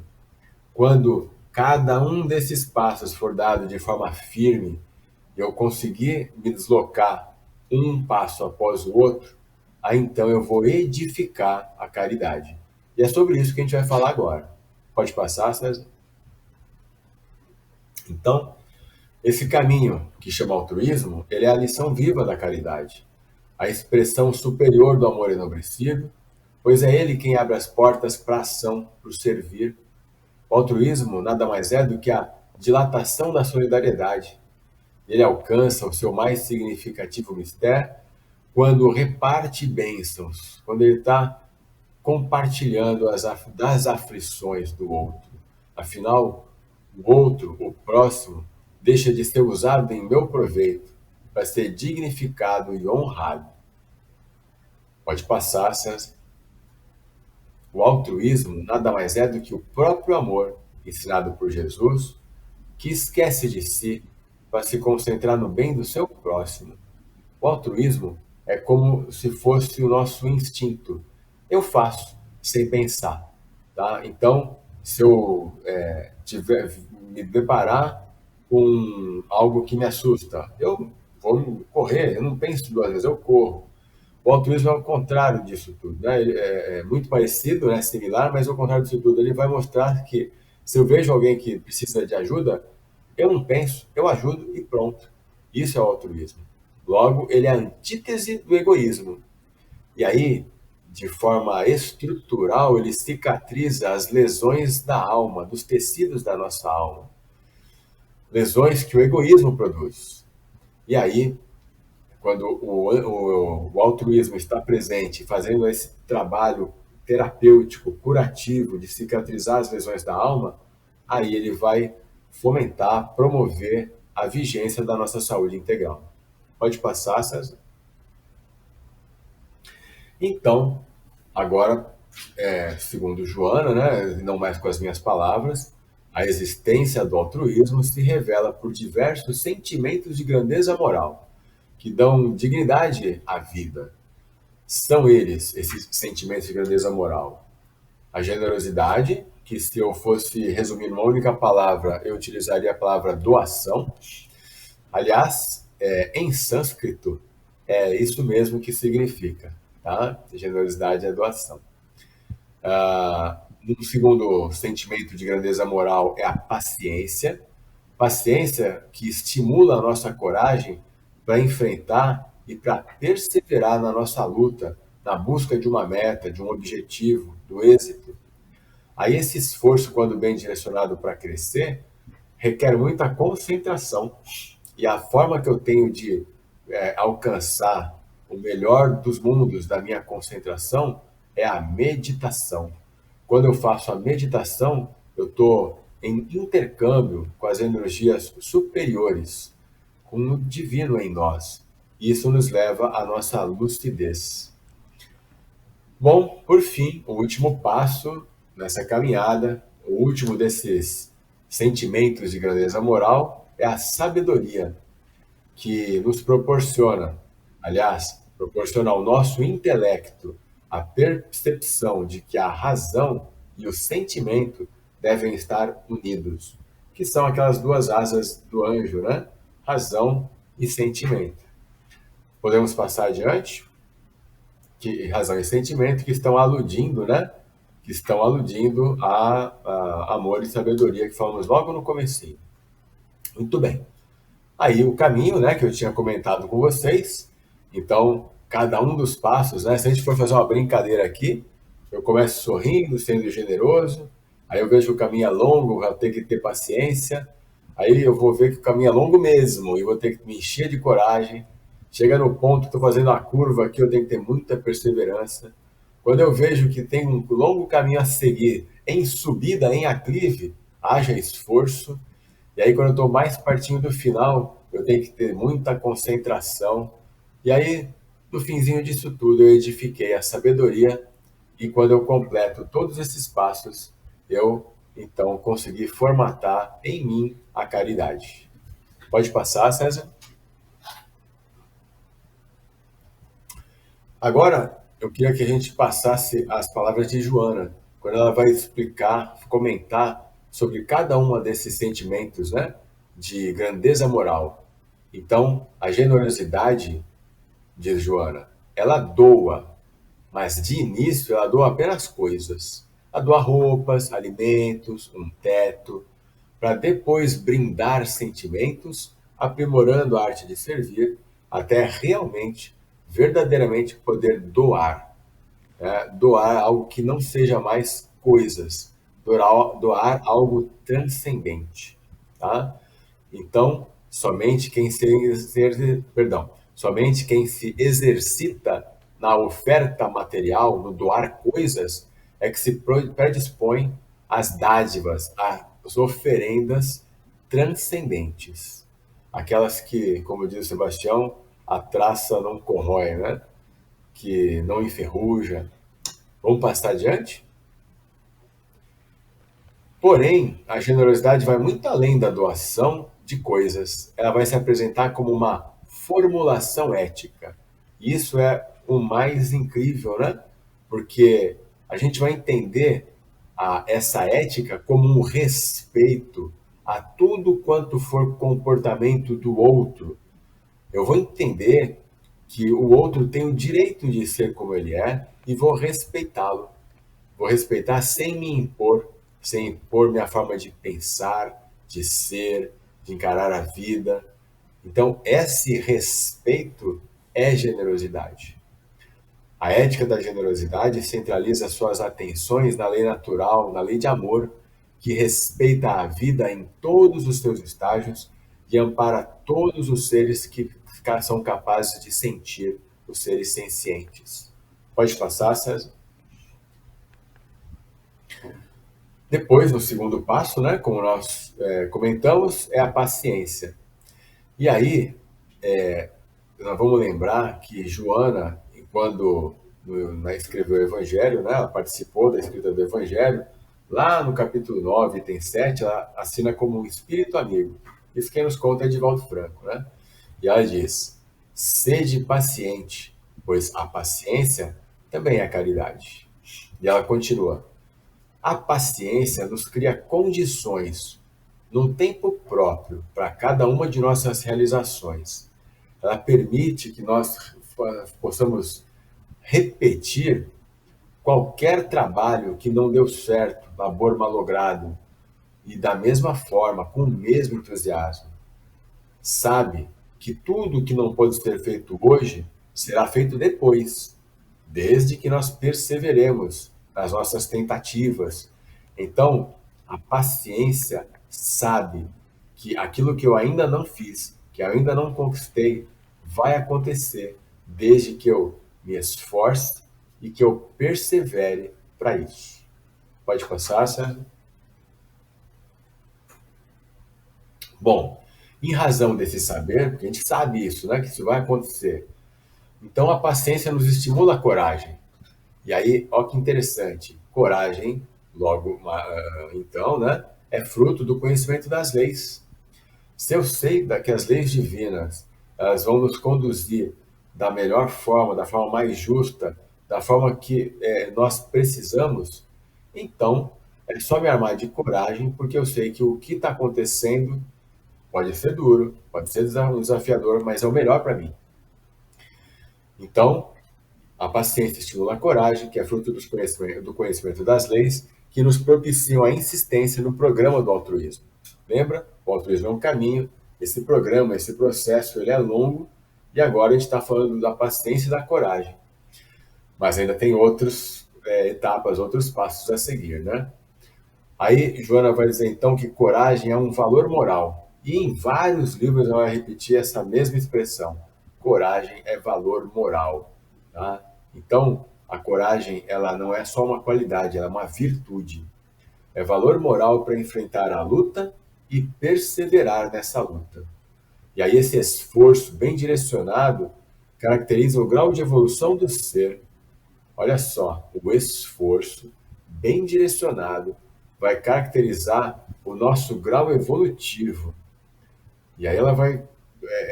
Quando cada um desses passos for dado de forma firme e eu conseguir me deslocar um passo após o outro, aí então eu vou edificar a caridade. E é sobre isso que a gente vai falar agora. Pode passar, César? Então, esse caminho que chama altruísmo, ele é a lição viva da caridade, a expressão superior do amor enobrecido, pois é ele quem abre as portas para a ação, para o servir. O altruísmo nada mais é do que a dilatação da solidariedade. Ele alcança o seu mais significativo mistério quando reparte bênçãos, quando ele está compartilhando das aflições do outro. Afinal, o outro, o próximo, deixa de ser usado em meu proveito para ser dignificado e honrado. Pode passar, César. O altruísmo nada mais é do que o próprio amor ensinado por Jesus, que esquece de si para se concentrar no bem do seu próximo. O altruísmo é como se fosse o nosso instinto. Eu faço sem pensar, tá? Então, se eu me deparar com algo que me assusta, eu vou correr, eu não penso duas vezes, eu corro. O altruísmo é o contrário disso tudo, né? Ele é muito parecido, né? Similar, mas é o contrário disso tudo. Ele vai mostrar que se eu vejo alguém que precisa de ajuda, eu não penso, eu ajudo e pronto. Isso é o altruísmo. Logo, ele é a antítese do egoísmo. E aí, de forma estrutural, ele cicatriza as lesões da alma, dos tecidos da nossa alma. Lesões que o egoísmo produz. E aí, quando o altruísmo está presente, fazendo esse trabalho terapêutico, curativo, de cicatrizar as lesões da alma, aí ele vai fomentar, promover a vigência da nossa saúde integral. Pode passar, César? Então, agora, segundo Joana, né, não mais com as minhas palavras, a existência do altruísmo se revela por diversos sentimentos de grandeza moral, que dão dignidade à vida. São eles, esses sentimentos de grandeza moral. A generosidade, que se eu fosse resumir numa única palavra, eu utilizaria a palavra doação. Aliás, em sânscrito, é isso mesmo que significa, tá? Generosidade é doação. Um segundo sentimento de grandeza moral é a paciência. Paciência que estimula a nossa coragem para enfrentar e para perseverar na nossa luta, na busca de uma meta, de um objetivo, do êxito. Aí esse esforço, quando bem direcionado para crescer, requer muita concentração. E a forma que eu tenho de alcançar o melhor dos mundos da minha concentração é a meditação. Quando eu faço a meditação, eu estou em intercâmbio com as energias superiores, com o divino em nós. Isso nos leva à nossa lucidez. Bom, por fim, o último passo nessa caminhada, o último desses sentimentos de grandeza moral é a sabedoria, que nos proporciona, aliás, proporciona ao nosso intelecto a percepção de que a razão e o sentimento devem estar unidos, que são aquelas duas asas do anjo, né? Razão e sentimento. Podemos passar adiante? Que razão e sentimento que estão aludindo, né? Que estão aludindo a amor e sabedoria que falamos logo no comecinho. Muito bem. Aí o caminho, né, que eu tinha comentado com vocês. Então, cada um dos passos, né? Se a gente for fazer uma brincadeira aqui, eu começo sorrindo, sendo generoso. Aí eu vejo que o caminho é longo, vou ter que ter paciência. Aí eu vou ver que o caminho é longo mesmo e vou ter que me encher de coragem. Chega no ponto que estou fazendo a curva aqui, eu tenho que ter muita perseverança. Quando eu vejo que tem um longo caminho a seguir, em subida, em aclive, haja esforço. E aí, quando eu estou mais pertinho do final, eu tenho que ter muita concentração. E aí, no finzinho disso tudo, eu edifiquei a sabedoria E quando eu completo todos esses passos, eu então consegui formatar em mim a caridade. Pode passar, César? Agora, eu queria que a gente passasse as palavras de Joana, quando ela vai explicar, comentar sobre cada uma desses sentimentos, né, de grandeza moral. Então, a generosidade, diz Joana, ela doa, mas de início ela doa apenas coisas. Ela doa roupas, alimentos, um teto, para depois brindar sentimentos, aprimorando a arte de servir, até realmente, verdadeiramente poder doar, né? Doar algo que não seja mais coisas, doar algo transcendente, tá? Então, somente quem se exercita na oferta material, no doar coisas, é que se predispõe às dádivas, às oferendas transcendentes. Aquelas que, como diz o Sebastião, a traça não corrói, né? Que não enferruja. Vamos passar adiante? Porém, a generosidade vai muito além da doação de coisas. Ela vai se apresentar como uma formulação ética. E isso é o mais incrível, né? Porque a gente vai entender essa ética como um respeito a tudo quanto for comportamento do outro. Eu vou entender que o outro tem o direito de ser como ele é e vou respeitá-lo. Vou respeitar sem me impor, sem impor minha forma de pensar, de ser, de encarar a vida. Então, esse respeito é generosidade. A ética da generosidade centraliza suas atenções na lei natural, na lei de amor, que respeita a vida em todos os seus estágios e ampara todos os seres que são capazes de sentir, os seres sencientes. Pode passar, César? Depois, no segundo passo, né, como nós comentamos, é a paciência. E aí, nós vamos lembrar que Joana, quando escreveu o Evangelho, né, ela participou da escrita do Evangelho, lá no capítulo 9, item 7, ela assina como um espírito amigo. Isso quem nos conta é Divaldo Franco, né? E ela diz, sede paciente, pois a paciência também é caridade. E ela continua, a paciência nos cria condições, num tempo próprio, para cada uma de nossas realizações. Ela permite que nós possamos repetir qualquer trabalho que não deu certo, labor malogrado, e da mesma forma, com o mesmo entusiasmo. Sabe que tudo que não pode ser feito hoje será feito depois, desde que nós perseveremos nas nossas tentativas. Então, a paciência sabe que aquilo que eu ainda não fiz, que eu ainda não conquistei, vai acontecer desde que eu me esforce e que eu persevere para isso. Pode passar, Sérgio? Bom, em razão desse saber, porque a gente sabe isso, né, que isso vai acontecer, então a paciência nos estimula a coragem. E aí, olha que interessante, coragem, logo, então, né, é fruto do conhecimento das leis. Se eu sei que as leis divinas elas vão nos conduzir da melhor forma, da forma mais justa, da forma que nós precisamos, então é só me armar de coragem, porque eu sei que o que está acontecendo pode ser duro, pode ser desafiador, mas é o melhor para mim. Então, a paciência estimula a coragem, que é fruto do conhecimento das leis, que nos propiciam a insistência no programa do altruísmo. Lembra? O altruísmo é um caminho, esse programa, esse processo, ele é longo, e agora a gente está falando da paciência e da coragem. Mas ainda tem outras etapas, outros passos a seguir, né? Aí, Joana vai dizer então que coragem é um valor moral. E em vários livros ela vai repetir essa mesma expressão. Coragem é valor moral. Tá? Então, a coragem ela não é só uma qualidade, ela é uma virtude. É valor moral para enfrentar a luta e perseverar nessa luta. E aí esse esforço bem direcionado caracteriza o grau de evolução do ser. Olha só, o esforço bem direcionado vai caracterizar o nosso grau evolutivo. E aí ela vai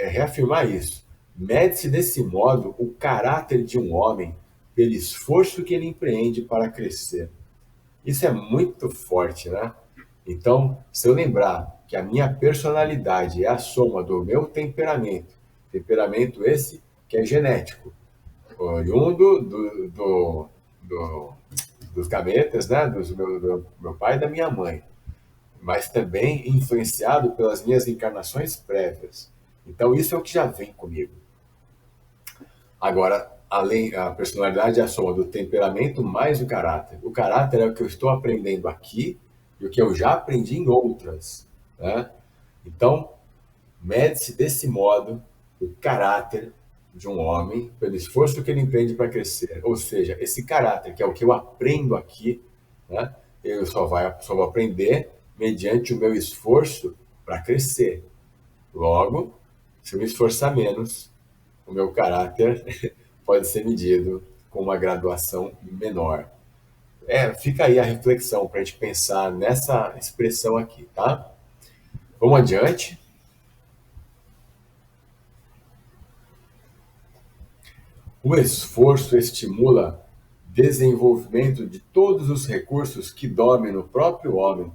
reafirmar isso. Mede-se desse modo o caráter de um homem pelo esforço que ele empreende para crescer. Isso é muito forte, né? Então, se eu lembrar que a minha personalidade é a soma do meu temperamento, temperamento esse que é genético, oriundo dos gametas, né? Do meu pai e da minha mãe, mas também influenciado pelas minhas encarnações prévias. Então, isso é o que já vem comigo. Agora, além a personalidade é a soma do temperamento mais o caráter. O caráter é o que eu estou aprendendo aqui e o que eu já aprendi em outras, né? Então, mede-se desse modo o caráter de um homem pelo esforço que ele empreende para crescer. Ou seja, esse caráter, que é o que eu aprendo aqui, né? Eu só vou aprender mediante o meu esforço para crescer. Logo, se eu me esforçar menos, o meu caráter pode ser medido com uma graduação menor. Fica aí a reflexão para a gente pensar nessa expressão aqui, tá? Vamos adiante. O esforço estimula desenvolvimento de todos os recursos que dormem no próprio homem.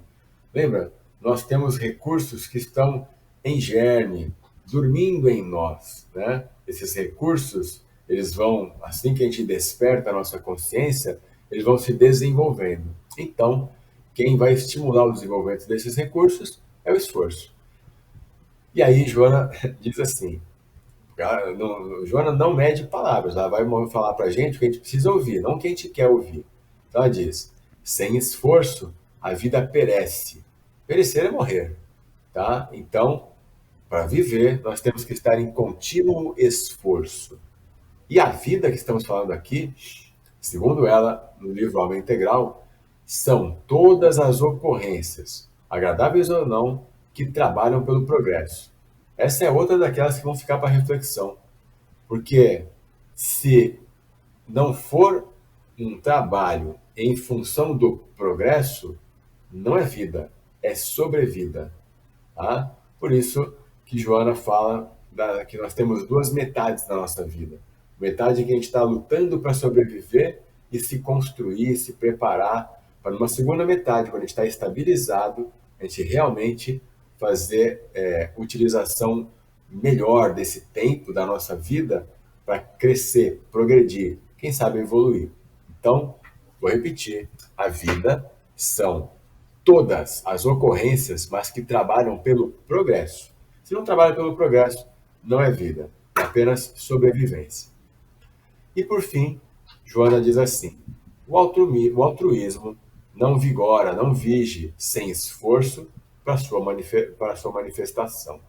Lembra? Nós temos recursos que estão em germe, dormindo em nós, né? Esses recursos, eles vão, assim que a gente desperta a nossa consciência, eles vão se desenvolvendo. Então, quem vai estimular o desenvolvimento desses recursos é o esforço. E aí, Joana diz assim: Joana não mede palavras, ela vai falar para a gente o que a gente precisa ouvir, não o que a gente quer ouvir. Então ela diz: sem esforço, a vida perece. Perecer é morrer, tá? Então, para viver, nós temos que estar em contínuo esforço. E a vida que estamos falando aqui, segundo ela, no livro Alma Integral, são todas as ocorrências, agradáveis ou não, que trabalham pelo progresso. Essa é outra daquelas que vão ficar para reflexão. Porque se não for um trabalho em função do progresso, não é vida, é sobrevida. Tá? Por isso que Joana fala que nós temos duas metades da nossa vida. Metade que a gente está lutando para sobreviver e se construir, se preparar para uma segunda metade, quando a gente está estabilizado, a gente realmente fazer utilização melhor desse tempo da nossa vida para crescer, progredir, quem sabe evoluir. Então, vou repetir, a vida são todas as ocorrências, mas que trabalham pelo progresso. Se não trabalha pelo progresso, não é vida, é apenas sobrevivência. E por fim, Joana diz assim: o altruísmo não vigora, não vige sem esforço para sua manifestação.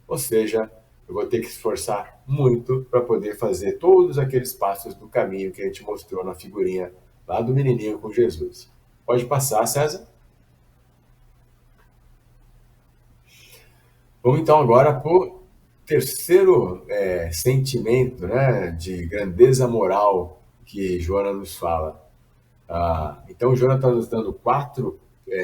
Ou seja, eu vou ter que esforçar muito para poder fazer todos aqueles passos do caminho que a gente mostrou na figurinha lá do menininho com Jesus. Pode passar, César? Vamos então agora para o terceiro sentimento, né, de grandeza moral que Joana nos fala. Então, Joana está nos dando quatro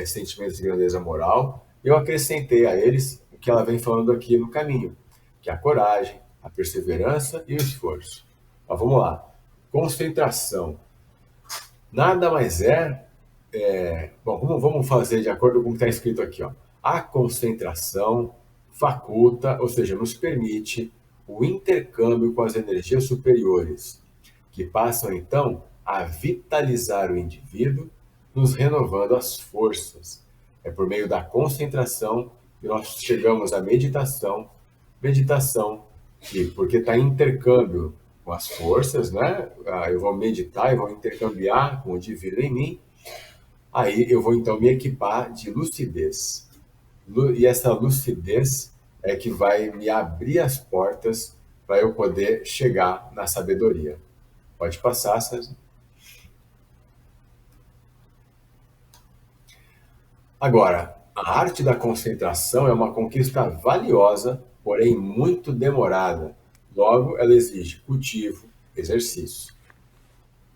sentimentos de grandeza moral. Eu acrescentei a eles o que ela vem falando aqui no caminho, que é a coragem, a perseverança e o esforço. Mas vamos lá. Concentração. Nada mais bom, vamos fazer de acordo com o que está escrito aqui. Ó. A concentração faculta, ou seja, nos permite o intercâmbio com as energias superiores, que passam então a vitalizar o indivíduo, nos renovando as forças. É por meio da concentração que nós chegamos à meditação. Meditação que, porque está em intercâmbio com as forças, né? Eu vou meditar, eu vou intercambiar com o divino em mim, aí eu vou então me equipar de lucidez. E essa lucidez é que vai me abrir as portas para eu poder chegar na sabedoria. Pode passar, César. Agora, a arte da concentração é uma conquista valiosa, porém muito demorada. Logo, ela exige cultivo, exercício.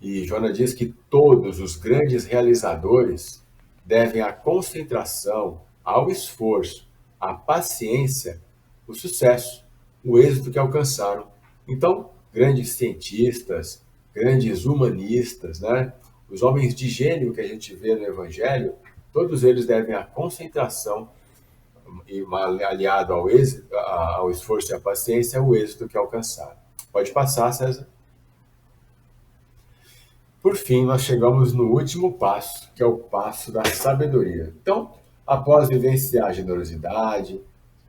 E Joana diz que todos os grandes realizadores devem à concentração, ao esforço, à paciência, o sucesso, o êxito que alcançaram. Então, grandes cientistas, grandes humanistas, né? Os homens de gênio que a gente vê no Evangelho, todos eles devem à concentração e aliado ao êxito, ao esforço e à paciência, o êxito que alcançaram. Pode passar, César. Por fim, nós chegamos no último passo, que é o passo da sabedoria. Então, após vivenciar a generosidade,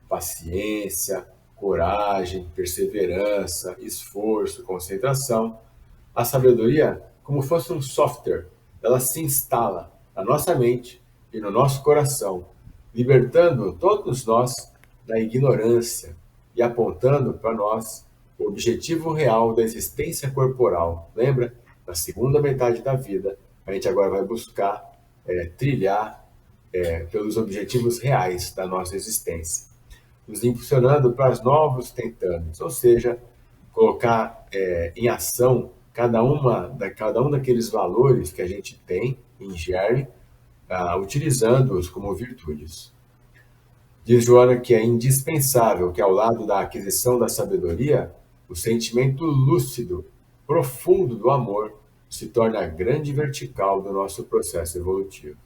paciência, coragem, perseverança, esforço, concentração, a sabedoria, como fosse um software, ela se instala na nossa mente e no nosso coração, libertando todos nós da ignorância e apontando para nós o objetivo real da existência corporal. Lembra? Na segunda metade da vida, a gente agora vai buscar trilhar pelos objetivos reais da nossa existência, nos impulsionando para os novos tentames, ou seja, colocar em ação cada um daqueles valores que a gente tem em germe, utilizando-os como virtudes. Diz Joana que é indispensável que, ao lado da aquisição da sabedoria, o sentimento lúcido, profundo do amor se torne a grande vertical do nosso processo evolutivo.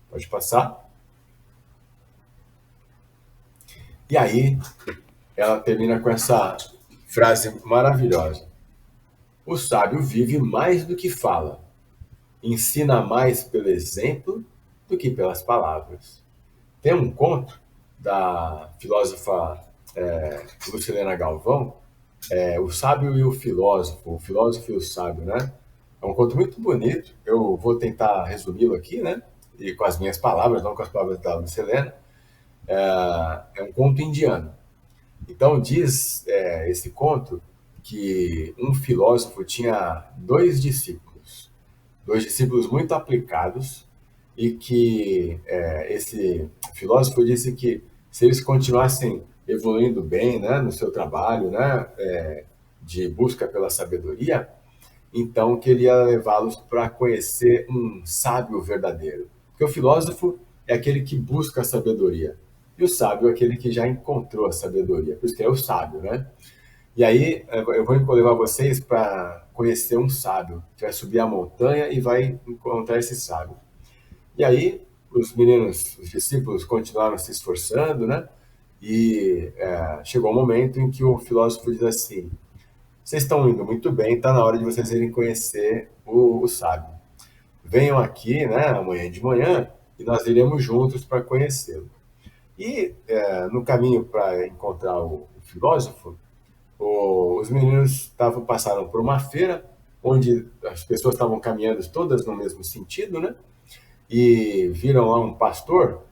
Pode passar? E aí, ela termina com essa frase maravilhosa. O sábio vive mais do que fala, ensina mais pelo exemplo do que pelas palavras. Tem um conto da filósofa Lucilena Galvão, O Sábio e o Filósofo e o Sábio, né? É um conto muito bonito, eu vou tentar resumi-lo aqui, né? E com as minhas palavras, não com as palavras da Lucilena. É um conto indiano. Então diz esse conto que um filósofo tinha dois discípulos muito aplicados, e que esse filósofo disse que se eles continuassem evoluindo bem, né, no seu trabalho, né, de busca pela sabedoria, então que ele ia levá-los para conhecer um sábio verdadeiro. Porque o filósofo é aquele que busca a sabedoria, e o sábio é aquele que já encontrou a sabedoria, por isso que é o sábio, né? E aí eu vou levar vocês para conhecer um sábio, que vai subir a montanha e vai encontrar esse sábio. E aí os meninos, os discípulos continuaram se esforçando, né? E chegou um momento em que o filósofo diz assim: vocês estão indo muito bem, está na hora de vocês irem conhecer o sábio. Venham aqui, né, amanhã de manhã, e nós iremos juntos para conhecê-lo. E no caminho para encontrar o filósofo, os meninos passaram por uma feira onde as pessoas estavam caminhando todas no mesmo sentido, né? E viram lá um pastor,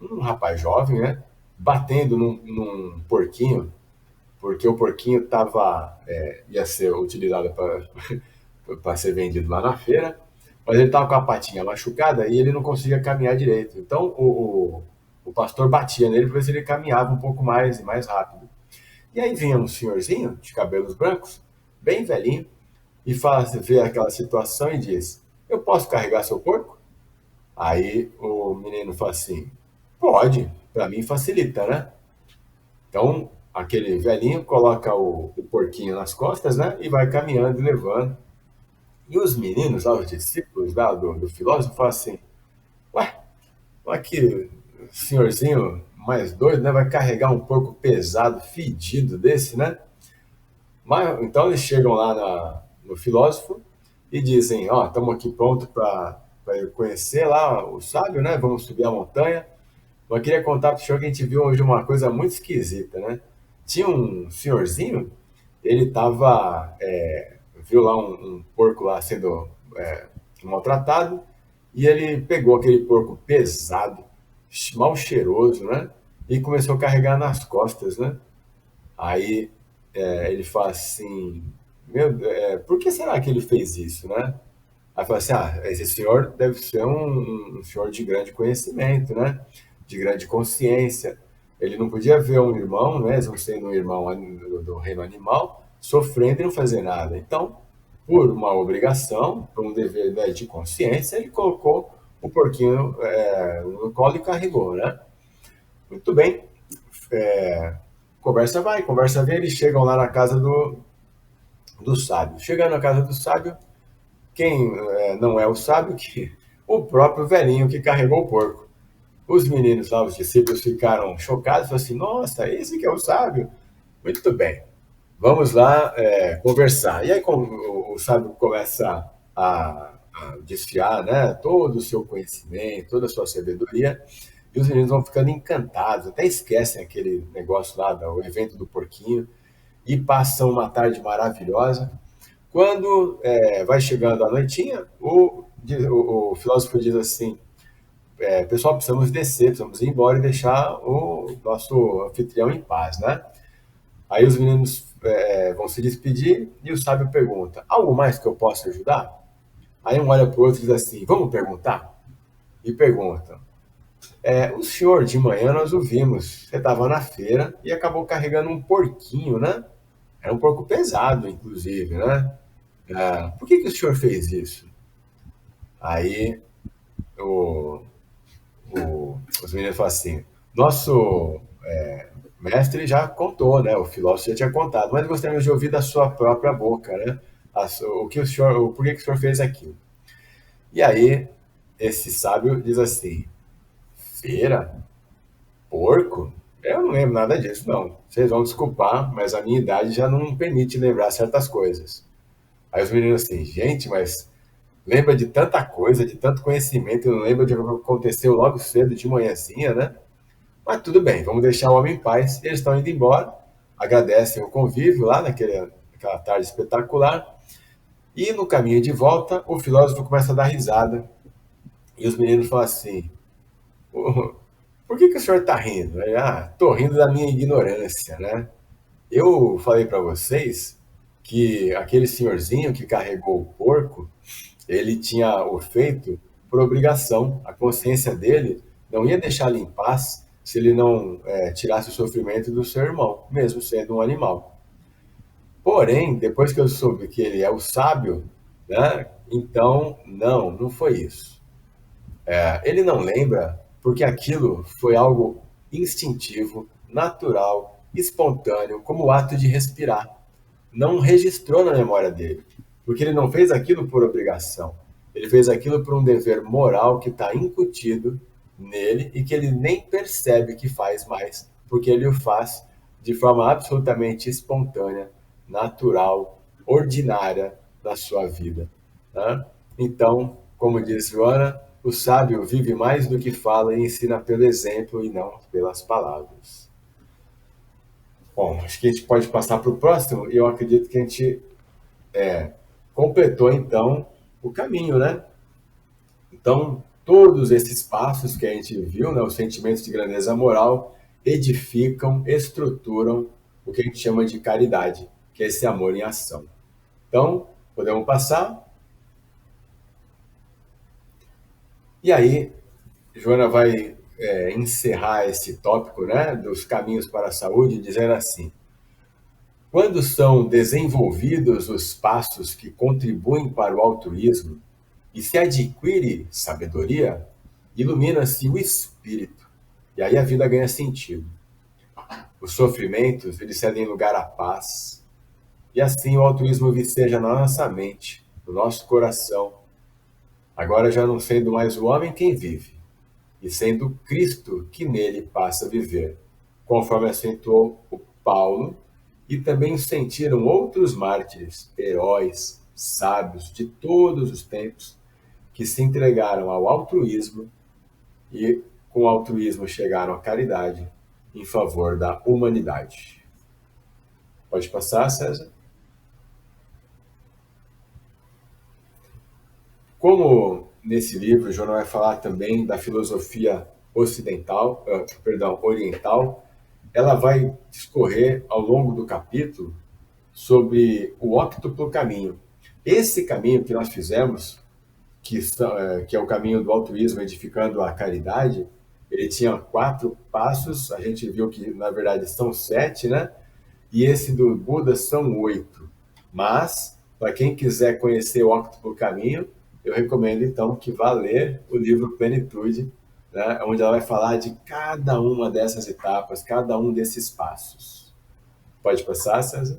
um rapaz jovem, né? Batendo num porquinho, porque o porquinho ia ser utilizado para ser vendido lá na feira, mas ele estava com a patinha machucada e ele não conseguia caminhar direito. Então o pastor batia nele para ver se ele caminhava um pouco mais e mais rápido. E aí vinha um senhorzinho de cabelos brancos, bem velhinho, e vê aquela situação e diz: eu posso carregar seu porco? Aí o menino fala assim: pode, para mim facilita, né? Então aquele velhinho coloca o porquinho nas costas, né? E vai caminhando e levando. E os meninos, lá, os discípulos lá do filósofo, falam assim: ué, olha que senhorzinho mais doido, né? Vai carregar um porco pesado, fedido desse, né? Mas, então eles chegam lá no filósofo e dizem: ó, estamos aqui prontos para conhecer lá o sábio, né? Vamos subir a montanha. Eu queria contar para o senhor que a gente viu hoje uma coisa muito esquisita, né? Tinha um senhorzinho, ele viu lá um porco lá sendo maltratado, e ele pegou aquele porco pesado, mal cheiroso, né? E começou a carregar nas costas, né? Aí ele fala assim: por que será que ele fez isso, né? Aí fala assim: esse senhor deve ser um senhor de grande conhecimento, né? De grande consciência. Ele não podia ver um irmão, né? Mesmo sendo um irmão do reino animal, sofrendo e não fazer nada. Então, por uma obrigação, por um dever, né, de consciência, ele colocou o porquinho no colo e carregou, né? Muito bem. É, conversa vai, conversa vem, eles chegam lá na casa do sábio. Chegando na casa do sábio, quem não é o sábio, que o próprio velhinho que carregou o porco. Os meninos lá, os discípulos, ficaram chocados, falaram assim, nossa, esse que é o sábio? Muito bem, vamos lá conversar. E aí o sábio começa a desfiar, né, todo o seu conhecimento, toda a sua sabedoria, e os meninos vão ficando encantados, até esquecem aquele negócio lá, o evento do porquinho, e passam uma tarde maravilhosa. Quando vai chegando a noitinha, o filósofo diz assim, pessoal, precisamos descer, precisamos ir embora e deixar o nosso anfitrião em paz, né? Aí os meninos vão se despedir e o sábio pergunta, algo mais que eu possa ajudar? Aí um olha para o outro e diz assim, vamos perguntar? E perguntam, o senhor de manhã nós o vimos, você estava na feira e acabou carregando um porquinho, né? Era um porco pesado, inclusive, né? Por que o senhor fez isso? Aí o, os meninos falam assim, nosso mestre já contou, né? O filósofo já tinha contado, mas gostaríamos de ouvir da sua própria boca, né? O que o senhor, por que o senhor fez aquilo? E aí esse sábio diz assim, feira, porco? Eu não lembro nada disso, não. Vocês vão desculpar, mas a minha idade já não permite lembrar certas coisas. Aí os meninos assim, gente, mas lembra de tanta coisa, de tanto conhecimento, não lembra de o que aconteceu logo cedo de manhãzinha, né? Mas tudo bem, vamos deixar o homem em paz. Eles estão indo embora, agradecem o convívio lá naquela tarde espetacular. E no caminho de volta, o filósofo começa a dar risada. E os meninos falam assim: por que o senhor está rindo? Ele, estou rindo da minha ignorância, né? Eu falei para vocês que aquele senhorzinho que carregou o porco, ele tinha o feito por obrigação. A consciência dele não ia deixá-lo em paz se ele não tirasse o sofrimento do seu irmão, mesmo sendo um animal. Porém, depois que eu soube que ele é o sábio, né, então, não foi isso. Ele não lembra porque aquilo foi algo instintivo, natural, espontâneo, como o ato de respirar. Não registrou na memória dele, porque ele não fez aquilo por obrigação. Ele fez aquilo por um dever moral que está incutido nele e que ele nem percebe que faz mais, porque ele o faz de forma absolutamente espontânea, natural, ordinária da sua vida, né? Então, como diz Joana, o sábio vive mais do que fala e ensina pelo exemplo e não pelas palavras. Bom, acho que a gente pode passar para o próximo e eu acredito que a gente completou então o caminho, né? Então, todos esses passos que a gente viu, né, os sentimentos de grandeza moral, edificam, estruturam o que a gente chama de caridade, que é esse amor em ação. Então, podemos passar. E aí, Joana vai encerrar esse tópico, né, dos caminhos para a saúde, dizendo assim: quando são desenvolvidos os passos que contribuem para o altruísmo e se adquire sabedoria, ilumina-se o espírito e aí a vida ganha sentido. Os sofrimentos eles cedem lugar à paz e assim o altruísmo viceja na nossa mente, no nosso coração, agora já não sendo mais o homem quem vive, e sendo Cristo que nele passa a viver, conforme acentuou o Paulo, e também sentiram outros mártires, heróis, sábios de todos os tempos, que se entregaram ao altruísmo e, com o altruísmo, chegaram à caridade em favor da humanidade. Pode passar, César? Como nesse livro, o João vai falar também da filosofia ocidental, oriental, ela vai discorrer ao longo do capítulo sobre o óctuplo caminho. Esse caminho que nós fizemos, que é o caminho do altruísmo edificando a caridade, ele tinha 4 passos, a gente viu que na verdade são 7, né? E esse do Buda são 8. Mas para quem quiser conhecer o Octuplo Caminho, eu recomendo então que vá ler o livro Plenitude, né, onde ela vai falar de cada uma dessas etapas, cada um desses passos. Pode passar, César?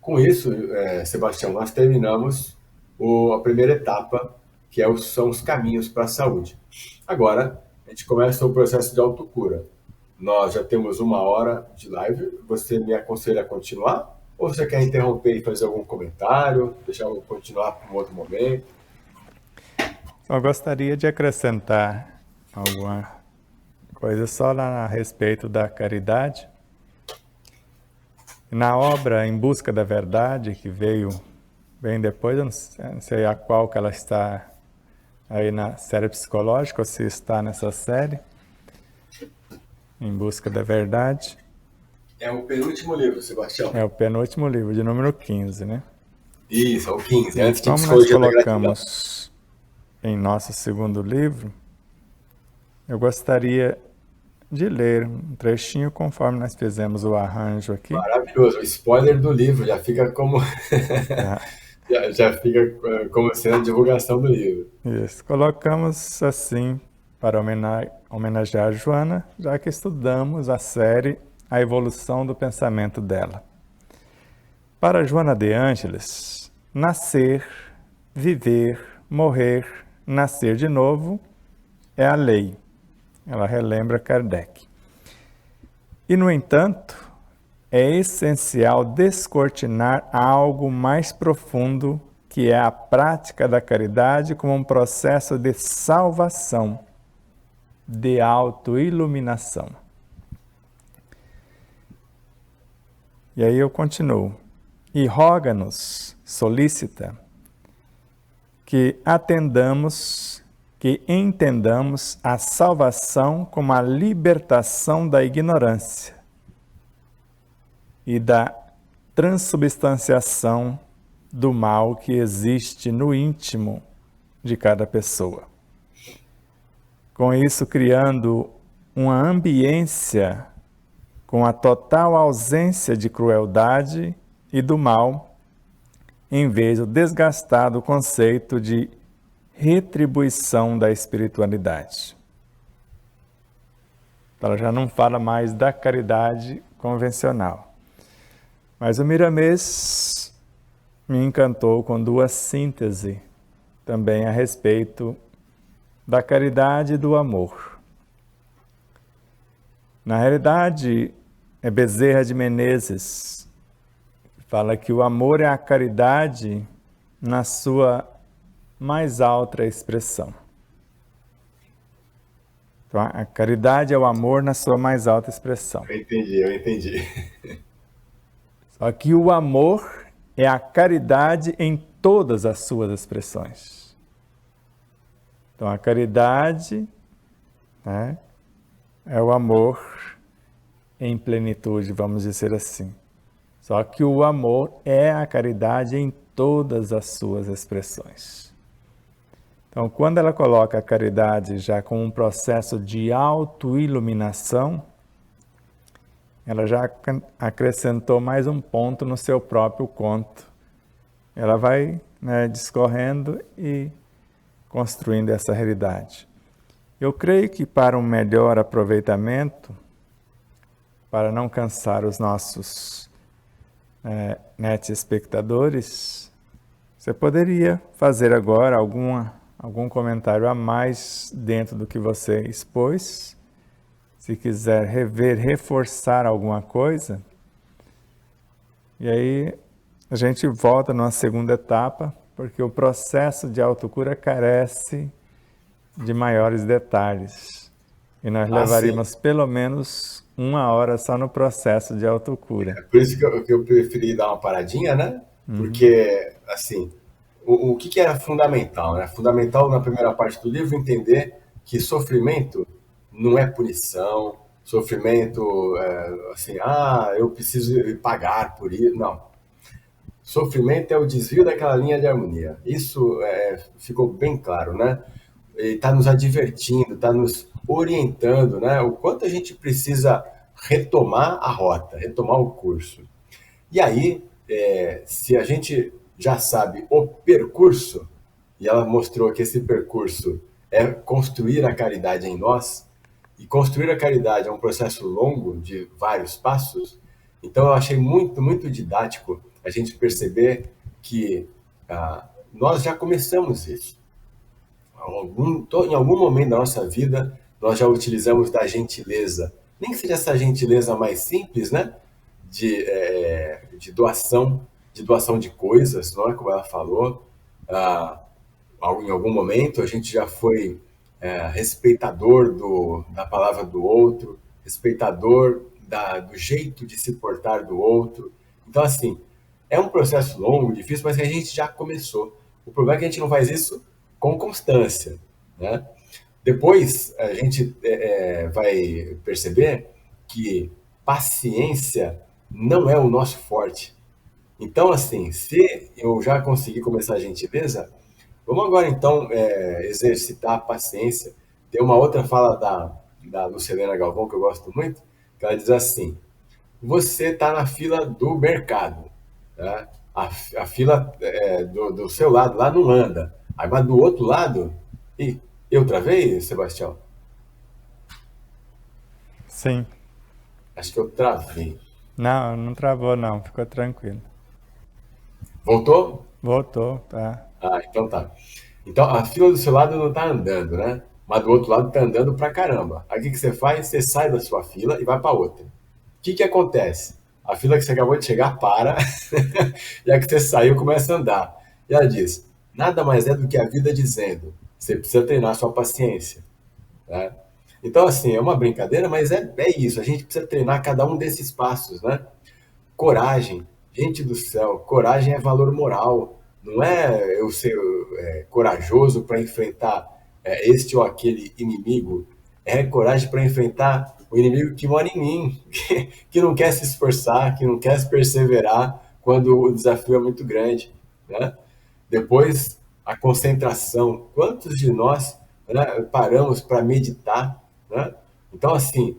Com isso, Sebastião, nós terminamos a primeira etapa, que são os caminhos para a saúde. Agora, a gente começa o processo de autocura. Nós já temos 1 hora de live. Você me aconselha a continuar? Ou você quer interromper e fazer algum comentário? Deixar eu continuar para um outro momento? Eu gostaria de acrescentar alguma coisa só lá a respeito da caridade. Na obra Em Busca da Verdade, que veio bem depois, eu não sei a qual que ela está aí na série psicológica, ou se está nessa série, Em Busca da Verdade. É o penúltimo livro, Sebastião. É o penúltimo livro, de número 15, né? Isso, é o 15, antes de Como nós colocamos em nosso segundo livro, eu gostaria de ler um trechinho conforme nós fizemos o arranjo aqui. Maravilhoso, o spoiler do livro já fica como já fica como sendo a divulgação do livro. Isso, colocamos assim para homenagear a Joana, já que estudamos a série A Evolução do Pensamento dela. Para Joana de Ângeles, nascer, viver, morrer, nascer de novo é a lei. Ela relembra Kardec. E, no entanto, é essencial descortinar algo mais profundo, que é a prática da caridade como um processo de salvação, de autoiluminação. E aí eu continuo. E roga-nos, solicita, que atendamos, que entendamos a salvação como a libertação da ignorância e da transubstanciação do mal que existe no íntimo de cada pessoa. Com isso, criando uma ambiência com a total ausência de crueldade e do mal, em vez do desgastado conceito de retribuição da espiritualidade. Ela já não fala mais da caridade convencional. Mas o Miramês me encantou com duas sínteses também a respeito da caridade e do amor. Na realidade, é Bezerra de Menezes que fala que o amor é a caridade na sua mais alta expressão. Então, a caridade é o amor na sua mais alta expressão. Eu entendi. Só que o amor é a caridade em todas as suas expressões. Então, a caridade, né, é o amor em plenitude, vamos dizer assim. Só que o amor é a caridade em todas as suas expressões. Então, quando ela coloca a caridade já como um processo de autoiluminação, ela já acrescentou mais um ponto no seu próprio conto. Ela vai, né, discorrendo e construindo essa realidade. Eu creio que para um melhor aproveitamento, para não cansar os nossos net espectadores, você poderia fazer agora algum comentário a mais dentro do que você expôs. Se quiser rever, reforçar alguma coisa, e aí a gente volta numa segunda etapa, porque o processo de autocura carece de maiores detalhes. E nós levaríamos pelo menos 1 hora só no processo de autocura. É por isso que eu preferi dar uma paradinha, né? Porque, assim, o que era fundamental, né? Fundamental na primeira parte do livro entender que sofrimento não é punição, sofrimento, assim, eu preciso pagar por isso. Não. Sofrimento é o desvio daquela linha de harmonia. Isso ficou bem claro, né? Ele está nos advertindo, está nos orientando, né? O quanto a gente precisa retomar a rota, retomar o curso. E aí, se a gente já sabe o percurso, e ela mostrou que esse percurso é construir a caridade em nós, e construir a caridade é um processo longo de vários passos, então eu achei muito, muito didático a gente perceber que nós já começamos isso. Em algum momento da nossa vida, nós já utilizamos da gentileza, nem que seja essa gentileza mais simples, né? De doação de coisas, não é como ela falou. Ah, em algum momento a gente já foi respeitador da palavra do outro, respeitador do jeito de se portar do outro. Então, assim, é um processo longo, difícil, mas que a gente já começou. O problema é que a gente não faz isso com constância, né? Depois a gente vai perceber que paciência não é o nosso forte. Então, assim, se eu já consegui começar a gentileza, vamos agora então exercitar a paciência. Tem uma outra fala da Lucilena Galvão que eu gosto muito, que ela diz assim: você está na fila do mercado, tá? A fila do seu lado lá não anda. Aí vai do outro lado. E eu travei, Sebastião? Sim. Acho que eu travei. Não, não travou não, ficou tranquilo. Voltou? Voltou, tá. Ah, então tá. Então a fila do seu lado não tá andando, né? Mas do outro lado tá andando pra caramba. Aí o que você faz? Você sai da sua fila e vai pra outra. O que acontece? A fila que você acabou de chegar para, e a que você saiu começa a andar. E ela diz: nada mais é do que a vida dizendo, você precisa treinar sua paciência, né? Então, assim, é uma brincadeira, mas é isso. A gente precisa treinar cada um desses passos, né? Coragem. Gente do céu, coragem é valor moral. Não é eu ser corajoso para enfrentar este ou aquele inimigo. É coragem para enfrentar o inimigo que mora em mim, que não quer se esforçar, que não quer se perseverar quando o desafio é muito grande, né? Depois, a concentração. Quantos de nós, né, paramos para meditar, né? Então, assim,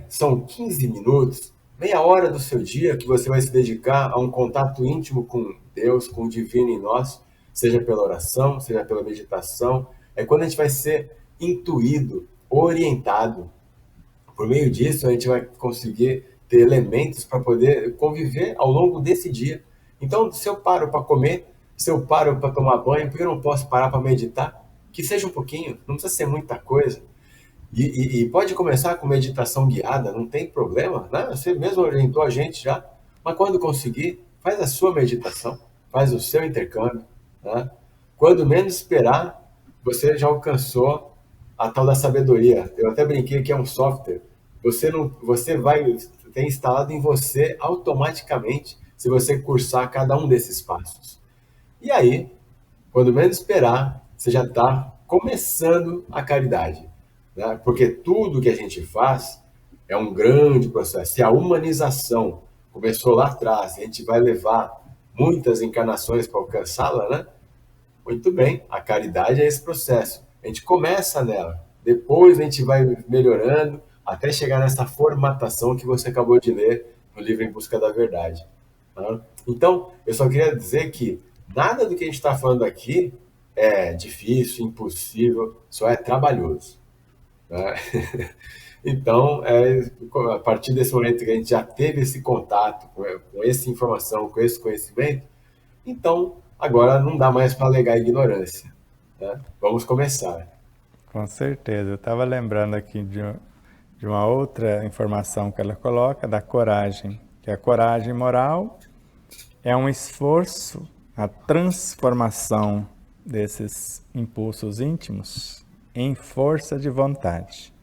são 15 minutos, meia hora do seu dia que você vai se dedicar a um contato íntimo com Deus, com o divino em nós, seja pela oração, seja pela meditação. É quando a gente vai ser intuído, orientado. Por meio disso, a gente vai conseguir ter elementos para poder conviver ao longo desse dia. Então, se eu paro para comer, se eu paro para tomar banho, por que eu não posso parar para meditar? Que seja um pouquinho, não precisa ser muita coisa. E pode começar com meditação guiada, não tem problema, né? Você mesmo orientou a gente já. Mas quando conseguir, faz a sua meditação, faz o seu intercâmbio, né? Quando menos esperar, você já alcançou a tal da sabedoria. Eu até brinquei que é um software. Você vai ter instalado em você automaticamente se você cursar cada um desses passos. E aí, quando menos esperar, você já está começando a caridade, né? Porque tudo que a gente faz é um grande processo. Se a humanização começou lá atrás, e a gente vai levar muitas encarnações para alcançá-la, né? Muito bem, a caridade é esse processo. A gente começa nela, depois a gente vai melhorando até chegar nessa formatação que você acabou de ler no livro Em Busca da Verdade, tá? Então, eu só queria dizer que nada do que a gente está falando aqui é difícil, impossível, só é trabalhoso, né? Então, a partir desse momento que a gente já teve esse contato com essa informação, com esse conhecimento, então agora não dá mais para alegar ignorância, né? Vamos começar. Com certeza. Eu estava lembrando aqui de uma outra informação que ela coloca, da coragem, que a coragem moral é um esforço, a transformação desses impulsos íntimos em força de vontade.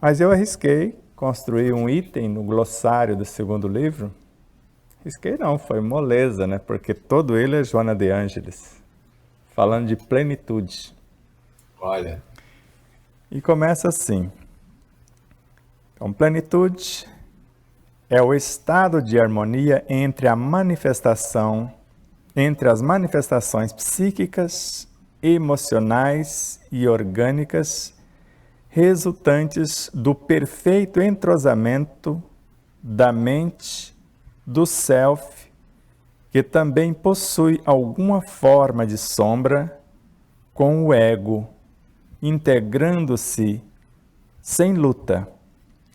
Mas eu arrisquei construir um item no glossário do segundo livro. Risquei não, foi moleza, né? Porque todo ele é Joana de Ângeles, falando de plenitude. Olha. E começa assim. Então, plenitude é o estado de harmonia entre as manifestações psíquicas, emocionais e orgânicas resultantes do perfeito entrosamento da mente, do self que também possui alguma forma de sombra com o ego, integrando-se sem luta,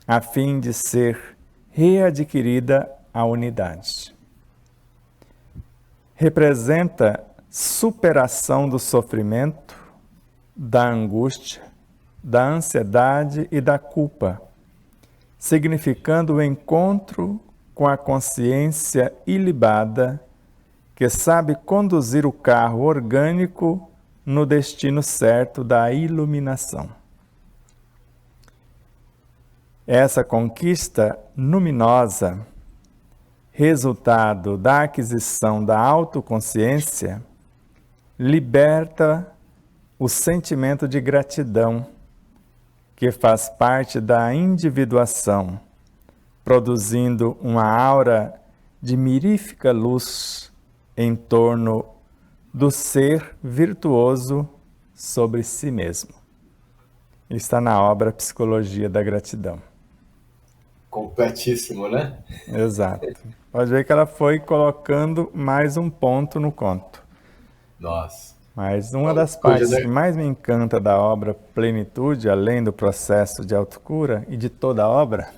a fim de ser readquirida a unidade. Representa superação do sofrimento, da angústia, da ansiedade e da culpa, significando o encontro com a consciência ilibada que sabe conduzir o carro orgânico no destino certo da iluminação. Essa conquista luminosa, resultado da aquisição da autoconsciência, liberta o sentimento de gratidão, que faz parte da individuação, produzindo uma aura de mirífica luz em torno do ser virtuoso sobre si mesmo. Está na obra Psicologia da Gratidão. Completíssimo, né? Exato. Pode ver que ela foi colocando mais um ponto no conto. Nossa. Mas uma das partes que mais me encanta da obra Plenitude, além do processo de autocura e de toda a obra,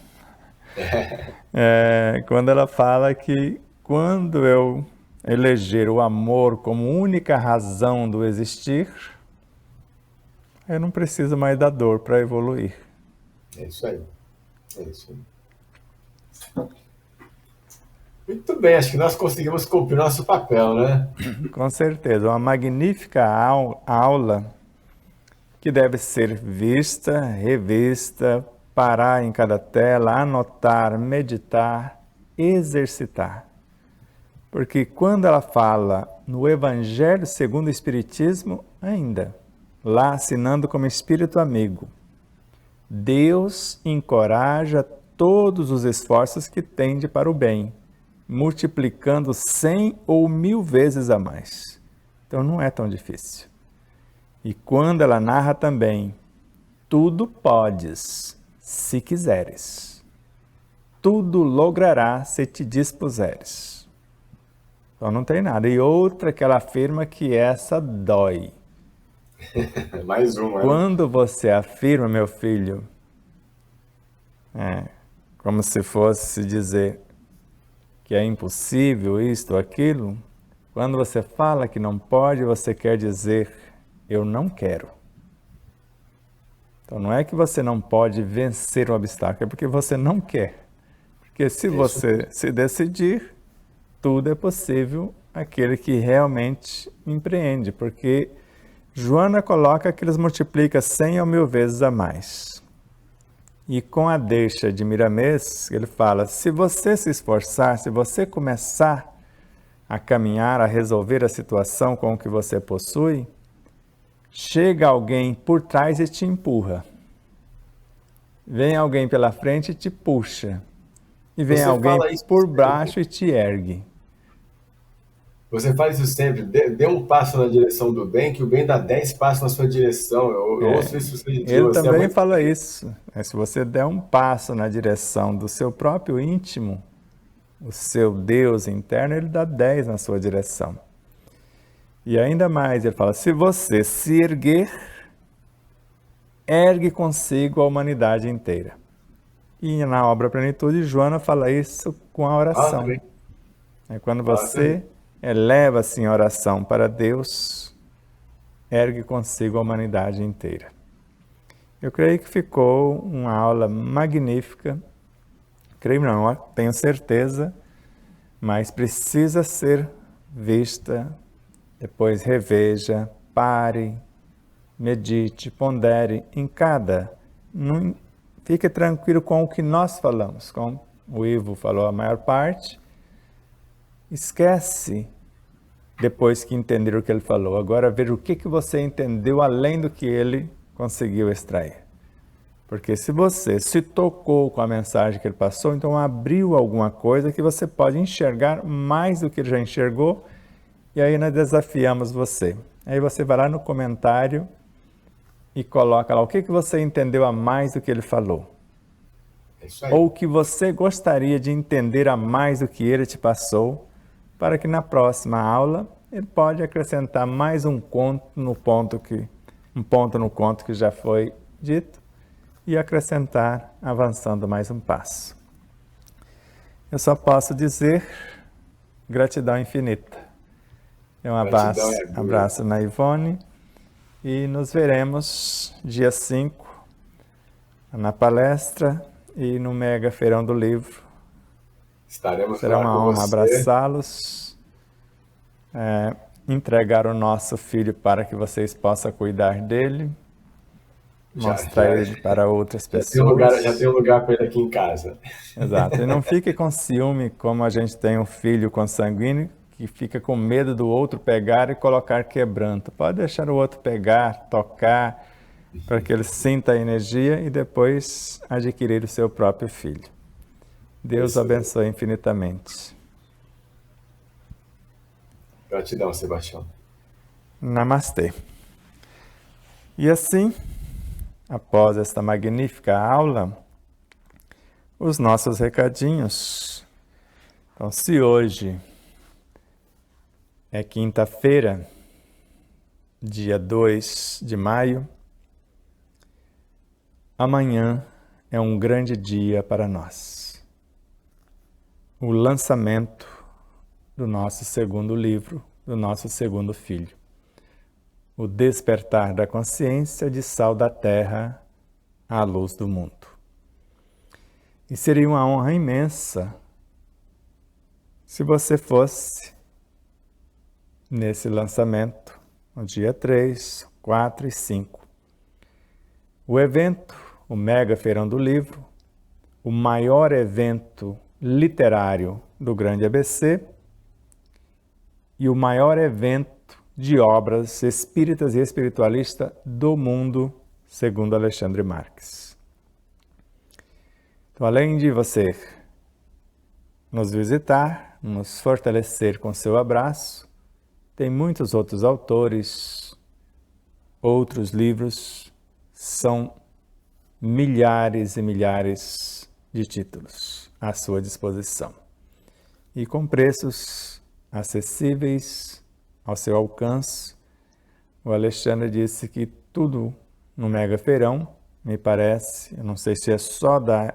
é quando ela fala que quando eu eleger o amor como única razão do existir, eu não preciso mais da dor para evoluir. É isso aí. É isso aí. Muito bem, acho que nós conseguimos cumprir nosso papel, né? Com certeza, uma magnífica aula que deve ser vista, revista, parar em cada tela, anotar, meditar, exercitar. Porque quando ela fala no Evangelho segundo o Espiritismo, ainda, lá assinando como Espírito Amigo, Deus encoraja todos os esforços que tende para o bem, multiplicando 100 ou 1000 vezes a mais. Então não é tão difícil. E quando ela narra também, tudo podes, se quiseres. Tudo logrará se te dispuseres. Então não tem nada. E outra que ela afirma que essa dói. Mais uma. Quando você afirma, meu filho, como se fosse dizer que é impossível isto ou aquilo, quando você fala que não pode, você quer dizer, eu não quero. Então não é que você não pode vencer o obstáculo, é porque você não quer. Porque se você se decidir, tudo é possível aquele que realmente empreende, porque Joana coloca que eles multiplicam 100 ou 1000 vezes a mais. E com a deixa de Miramês, ele fala, se você se esforçar, se você começar a caminhar, a resolver a situação com o que você possui, chega alguém por trás e te empurra. Vem alguém pela frente e te puxa. E vem alguém por baixo e te ergue. Você faz isso sempre, dê um passo na direção do bem, que o bem dá 10 passos na sua direção. Eu ouço isso de Ele você também fala isso. Se você der um passo na direção do seu próprio íntimo, o seu Deus interno, ele dá 10 na sua direção. E ainda mais, ele fala, se você se erguer, ergue consigo a humanidade inteira. E na obra Plenitude, Joana fala isso com a oração. É quando você eleva assim a oração para Deus, ergue consigo a humanidade inteira. Eu creio que ficou uma aula magnífica. Creio não, tenho certeza, mas precisa ser vista, depois reveja, pare, medite, pondere em cada. Fique tranquilo com o que nós falamos, como o Ivo falou a maior parte. Esquece depois que entender o que ele falou. Agora veja o que você entendeu além do que ele conseguiu extrair. Porque se você se tocou com a mensagem que ele passou, então abriu alguma coisa que você pode enxergar mais do que ele já enxergou, e aí nós desafiamos você. Aí você vai lá no comentário e coloca lá o que você entendeu a mais do que ele falou. Ou o que você gostaria de entender a mais do que ele te passou, para que na próxima aula ele pode acrescentar mais um ponto no conto que já foi dito e acrescentar avançando mais um passo. Eu só posso dizer gratidão infinita. Um abraço na Ivone e nos veremos dia 5 na palestra e no Mega Feirão do Livro. Estaremos Será lá uma com honra você. abraçá-los, entregar o nosso filho para que vocês possam cuidar dele, mostrar ele para outras pessoas. Já tem um lugar para ele aqui em casa. Exato. E não fique com ciúme como a gente tem um filho consanguíneo que fica com medo do outro pegar e colocar quebranto. Pode deixar o outro pegar, tocar, para que ele sinta a energia e depois adquirir o seu próprio filho. Deus abençoe infinitamente. Gratidão, Sebastião. Namastê. E assim, após esta magnífica aula, os nossos recadinhos. Então, se hoje é quinta-feira, dia 2 de maio, amanhã é um grande dia para nós. O lançamento do nosso segundo livro, do nosso segundo filho. O despertar da consciência de sal da terra à luz do mundo. E seria uma honra imensa se você fosse nesse lançamento, no dia 3, 4 e 5. O evento, o Mega Feirão do Livro, o maior evento literário do Grande ABC e o maior evento de obras espíritas e espiritualistas do mundo, segundo Alexandre Marques. Então, além de você nos visitar, nos fortalecer com seu abraço, tem muitos outros autores, outros livros, são milhares e milhares de títulos à sua disposição. E com preços acessíveis ao seu alcance. O Alexandre disse que tudo no Mega Feirão, me parece, eu não sei se é só da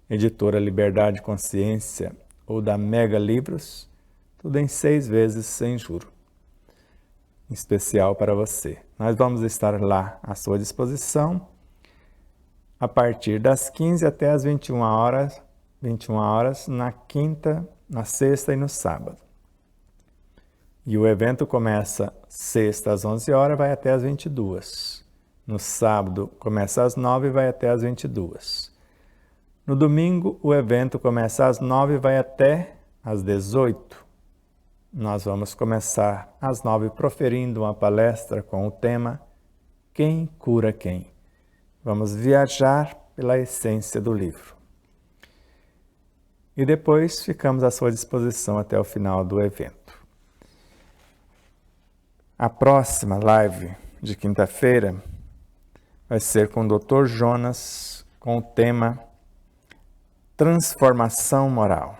editora Liberdade e Consciência ou da Mega Livros, tudo em 6 vezes sem juro. Especial para você. Nós vamos estar lá à sua disposição a partir das 15 até as 21 horas na quinta, na sexta e no sábado. E o evento começa sexta às 11 horas, vai até às 22. No sábado começa às 9 e vai até às 22. No domingo o evento começa às 9 e vai até às 18. Nós vamos começar às 9 proferindo uma palestra com o tema Quem Cura Quem? Vamos viajar pela essência do livro. E depois ficamos à sua disposição até o final do evento. A próxima live de quinta-feira vai ser com o Dr. Jonas, com o tema Transformação Moral.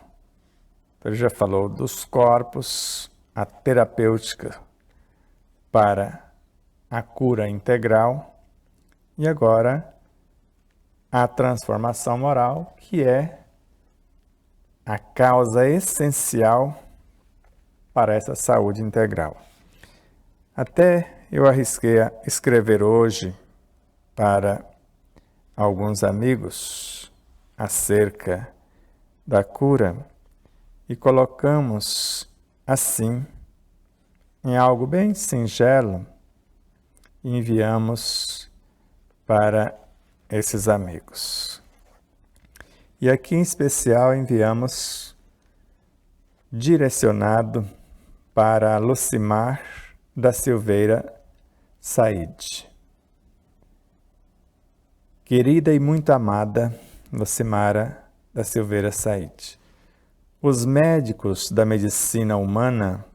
Ele já falou dos corpos, a terapêutica para a cura integral e agora a transformação moral, que é a causa essencial para essa saúde integral. Até eu arrisquei a escrever hoje para alguns amigos acerca da cura e colocamos assim em algo bem singelo e enviamos para esses amigos. E aqui em especial enviamos direcionado para Lucimar da Silveira Said. Querida e muito amada Lucimara da Silveira Said, os médicos da medicina humana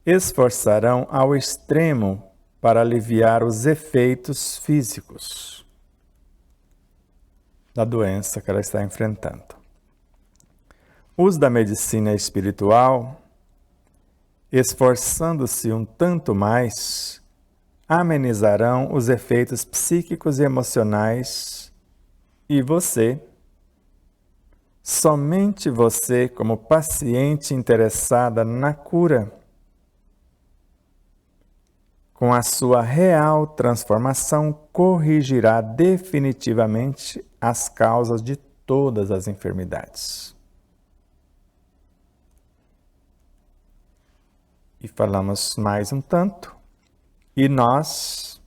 esforçarão ao extremo para aliviar os efeitos físicos da doença que ela está enfrentando. Os da medicina espiritual esforçando-se um tanto mais, amenizarão os efeitos psíquicos e emocionais e você, somente você, como paciente interessada na cura, com a sua real transformação, corrigirá definitivamente as causas de todas as enfermidades. E falamos mais um tanto, e nós,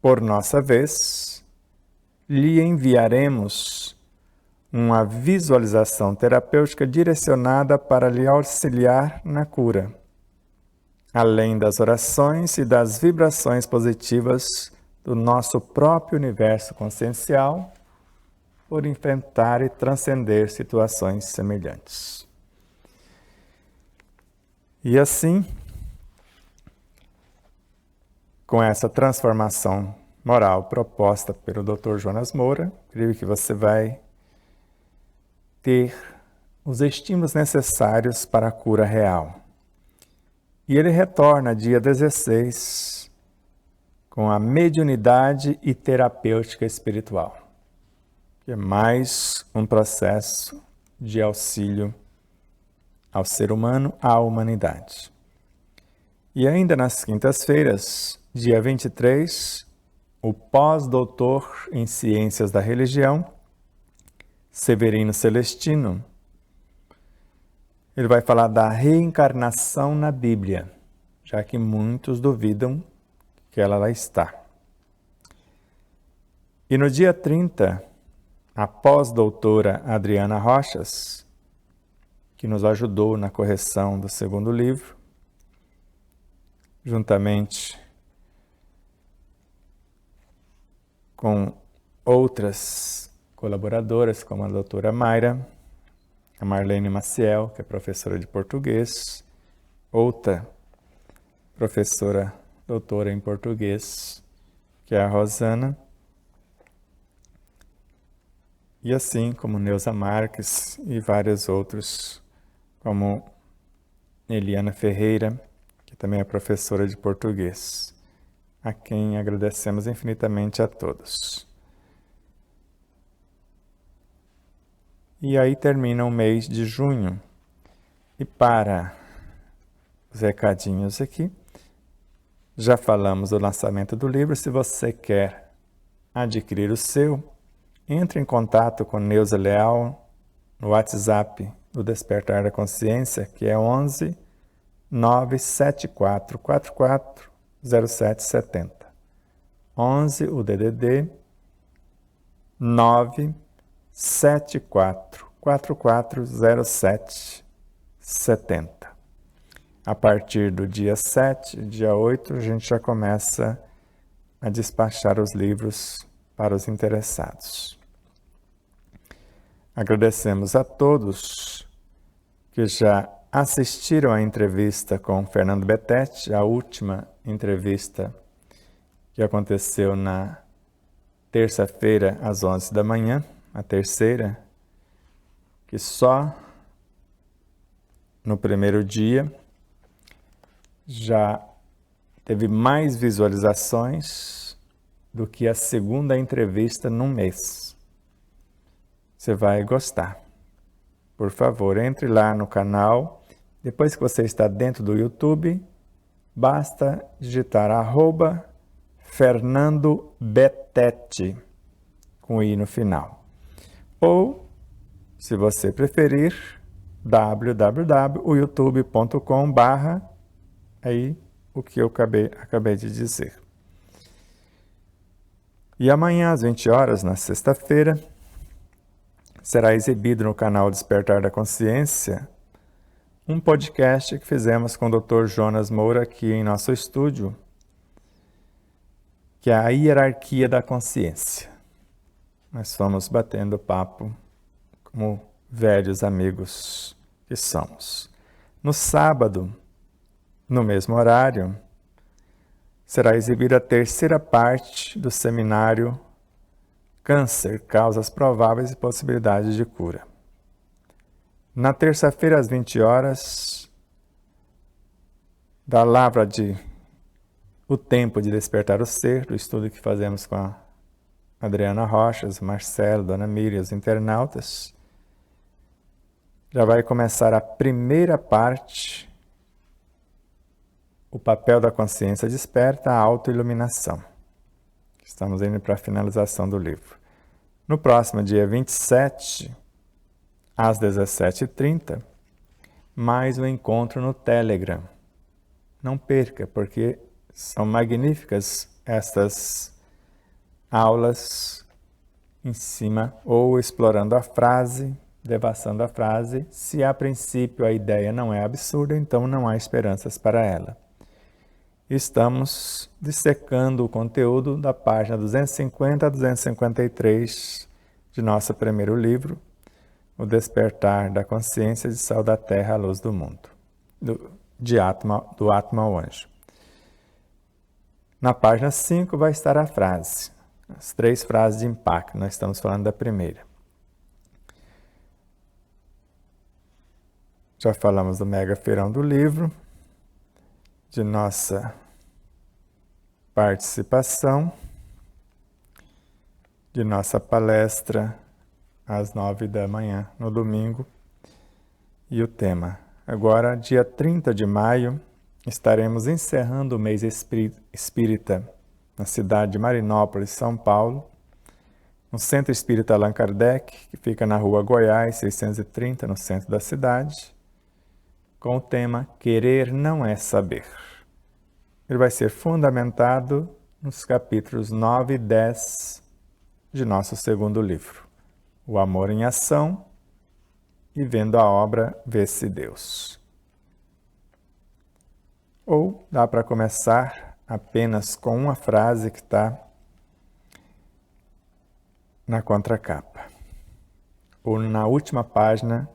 por nossa vez, lhe enviaremos uma visualização terapêutica direcionada para lhe auxiliar na cura, além das orações e das vibrações positivas do nosso próprio universo consciencial, por enfrentar e transcender situações semelhantes. E assim, com essa transformação moral proposta pelo Dr. Jonas Moura, creio que você vai ter os estímulos necessários para a cura real. E ele retorna dia 16 com a mediunidade e terapêutica espiritual, que é mais um processo de auxílio ao ser humano, à humanidade. E ainda nas quintas-feiras, dia 23, o pós-doutor em Ciências da Religião, Severino Celestino, ele vai falar da reencarnação na Bíblia, já que muitos duvidam que ela lá está. E no dia 30, a pós-doutora Adriana Rochas, que nos ajudou na correção do segundo livro, juntamente com outras colaboradoras, como a doutora Mayra, a Marlene Maciel, que é professora de português, outra professora doutora em português, que é a Rosana, e assim como Neuza Marques e vários outros, como Eliana Ferreira, que também é professora de português, a quem agradecemos infinitamente a todos. E aí termina o mês de junho. E para os recadinhos aqui, já falamos do lançamento do livro. Se você quer adquirir o seu, entre em contato com Neuza Leal no WhatsApp do Despertar da Consciência, que é 11 97444 0770. 11 o DDD 974440770. A partir do dia 7, dia 8, a gente já começa a despachar os livros para os interessados. Agradecemos a todos que já assistiram à entrevista com Fernando Betete, a última entrevista que aconteceu na terça-feira às 11 da manhã, a terceira, que só no primeiro dia já teve mais visualizações do que a segunda entrevista num mês. Você vai gostar. Por favor, entre lá no canal. Depois que você está dentro do YouTube, basta digitar @Fernando Betete, com i no final. Ou, se você preferir, www.youtube.com/, aí o que eu acabei de dizer. E amanhã, às 20 horas, na sexta-feira, será exibido no canal Despertar da Consciência um podcast que fizemos com o Dr. Jonas Moura aqui em nosso estúdio, que é a hierarquia da consciência. Nós fomos batendo papo como velhos amigos que somos. No sábado, no mesmo horário, será exibida a terceira parte do seminário Câncer, Causas Prováveis e Possibilidades de Cura. Na terça-feira, às 20 horas, da lavra de O Tempo de Despertar o Ser, do estudo que fazemos com a Adriana Rochas, Marcelo, Dona Miriam, os internautas, já vai começar a primeira parte, o papel da consciência desperta, a autoiluminação. Estamos indo para a finalização do livro. No próximo dia 27, às 17h30, mais um encontro no Telegram. Não perca, porque são magníficas estas aulas em cima, ou explorando a frase, devassando a frase. Se a princípio a ideia não é absurda, então não há esperanças para ela. Estamos dissecando o conteúdo da página 250 a 253 de nosso primeiro livro, O Despertar da Consciência de Sal da Terra à Luz do Mundo, do Atma ao Anjo. Na página 5 vai estar a frase, as 3 frases de impacto, nós estamos falando da primeira. Já falamos do mega feirão do livro, de nossa participação, de nossa palestra às 9 da manhã, no domingo, e o tema. Agora, dia 30 de maio, estaremos encerrando o mês espírita na cidade de Marinópolis, São Paulo, no Centro Espírita Allan Kardec, que fica na rua Goiás, 630, no centro da cidade, com o tema Querer não é saber. Ele vai ser fundamentado nos capítulos 9 e 10 de nosso segundo livro, O Amor em Ação e Vendo a Obra Vê-se Deus. Ou dá para começar apenas com uma frase que está na contracapa, ou na última página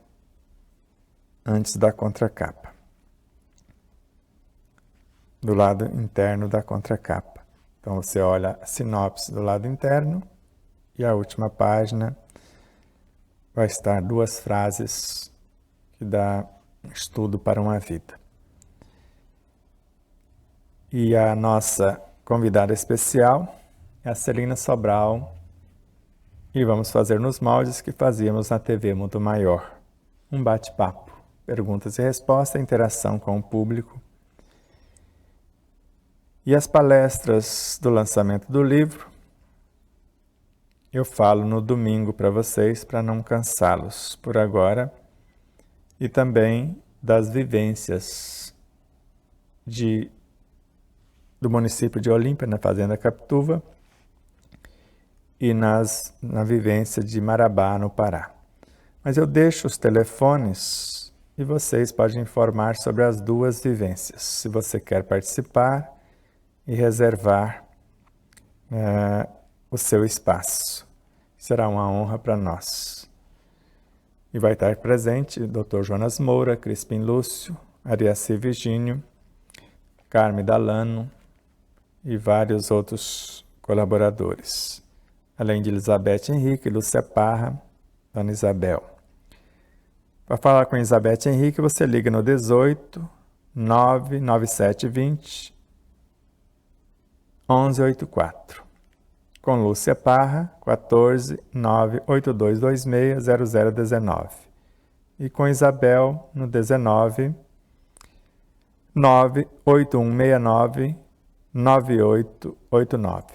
antes da contracapa, do lado interno da contracapa. Então você olha a sinopse do lado interno e a última página vai estar 2 frases que dá estudo para uma vida. E a nossa convidada especial é a Celina Sobral, e vamos fazer nos moldes que fazíamos na TV Mundo Maior. Um bate-papo, perguntas e respostas, interação com o público. E as palestras do lançamento do livro, eu falo no domingo para vocês, para não cansá-los por agora, e também das vivências do município de Olímpia, na Fazenda Capituba, e na vivência de Marabá, no Pará. Mas eu deixo os telefones e vocês podem informar sobre as 2 vivências, se você quer participar e reservar o seu espaço. Será uma honra para nós. E vai estar presente o Dr. Jonas Moura, Crispim Lúcio, Ariaci Virgínio, Carme Dalano e vários outros colaboradores, além de Elizabeth Henrique, Lúcia Parra, Dona Isabel. Para falar com Elizabeth Henrique, você liga no 18 99720 1184. Com Lúcia Parra, 14 98226 0019. E com Isabel, no 19 98169 9889.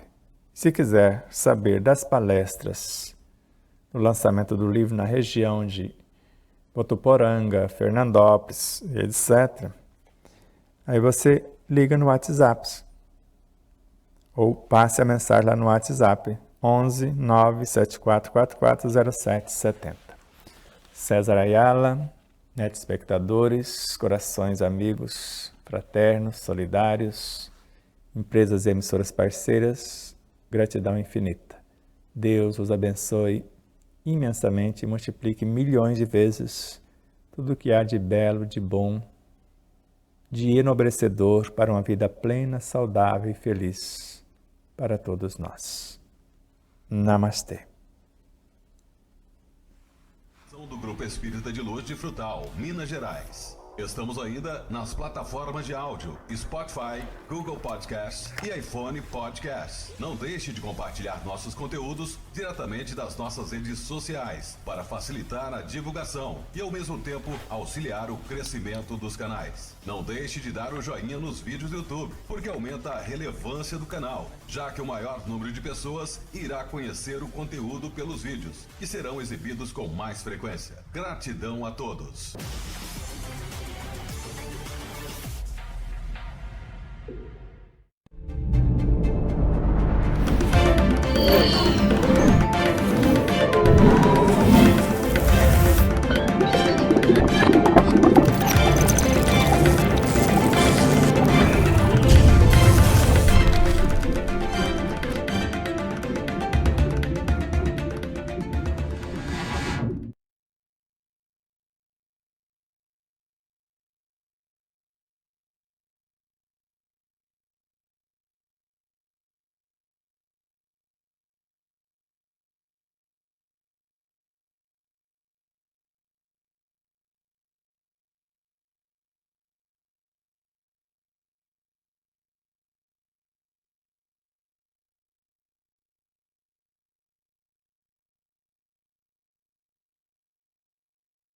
Se quiser saber das palestras do lançamento do livro na região de Votuporanga, Fernandópolis, etc., aí você liga no WhatsApp ou passe a mensagem lá no WhatsApp 11 97444 0770. César Ayala, netespectadores, corações amigos, fraternos, solidários, empresas e emissoras parceiras, gratidão infinita. Deus os abençoe imensamente e multiplique milhões de vezes tudo o que há de belo, de bom, de enobrecedor para uma vida plena, saudável e feliz para todos nós. Namastê. Do Grupo Espírita de Luz de Frutal, Minas Gerais. Estamos ainda nas plataformas de áudio Spotify, Google Podcasts e iPhone Podcasts. Não deixe de compartilhar nossos conteúdos diretamente das nossas redes sociais para facilitar a divulgação e, ao mesmo tempo, auxiliar o crescimento dos canais. Não deixe de dar o joinha nos vídeos do YouTube, porque aumenta a relevância do canal, já que o maior número de pessoas irá conhecer o conteúdo pelos vídeos, que serão exibidos com mais frequência. Gratidão a todos!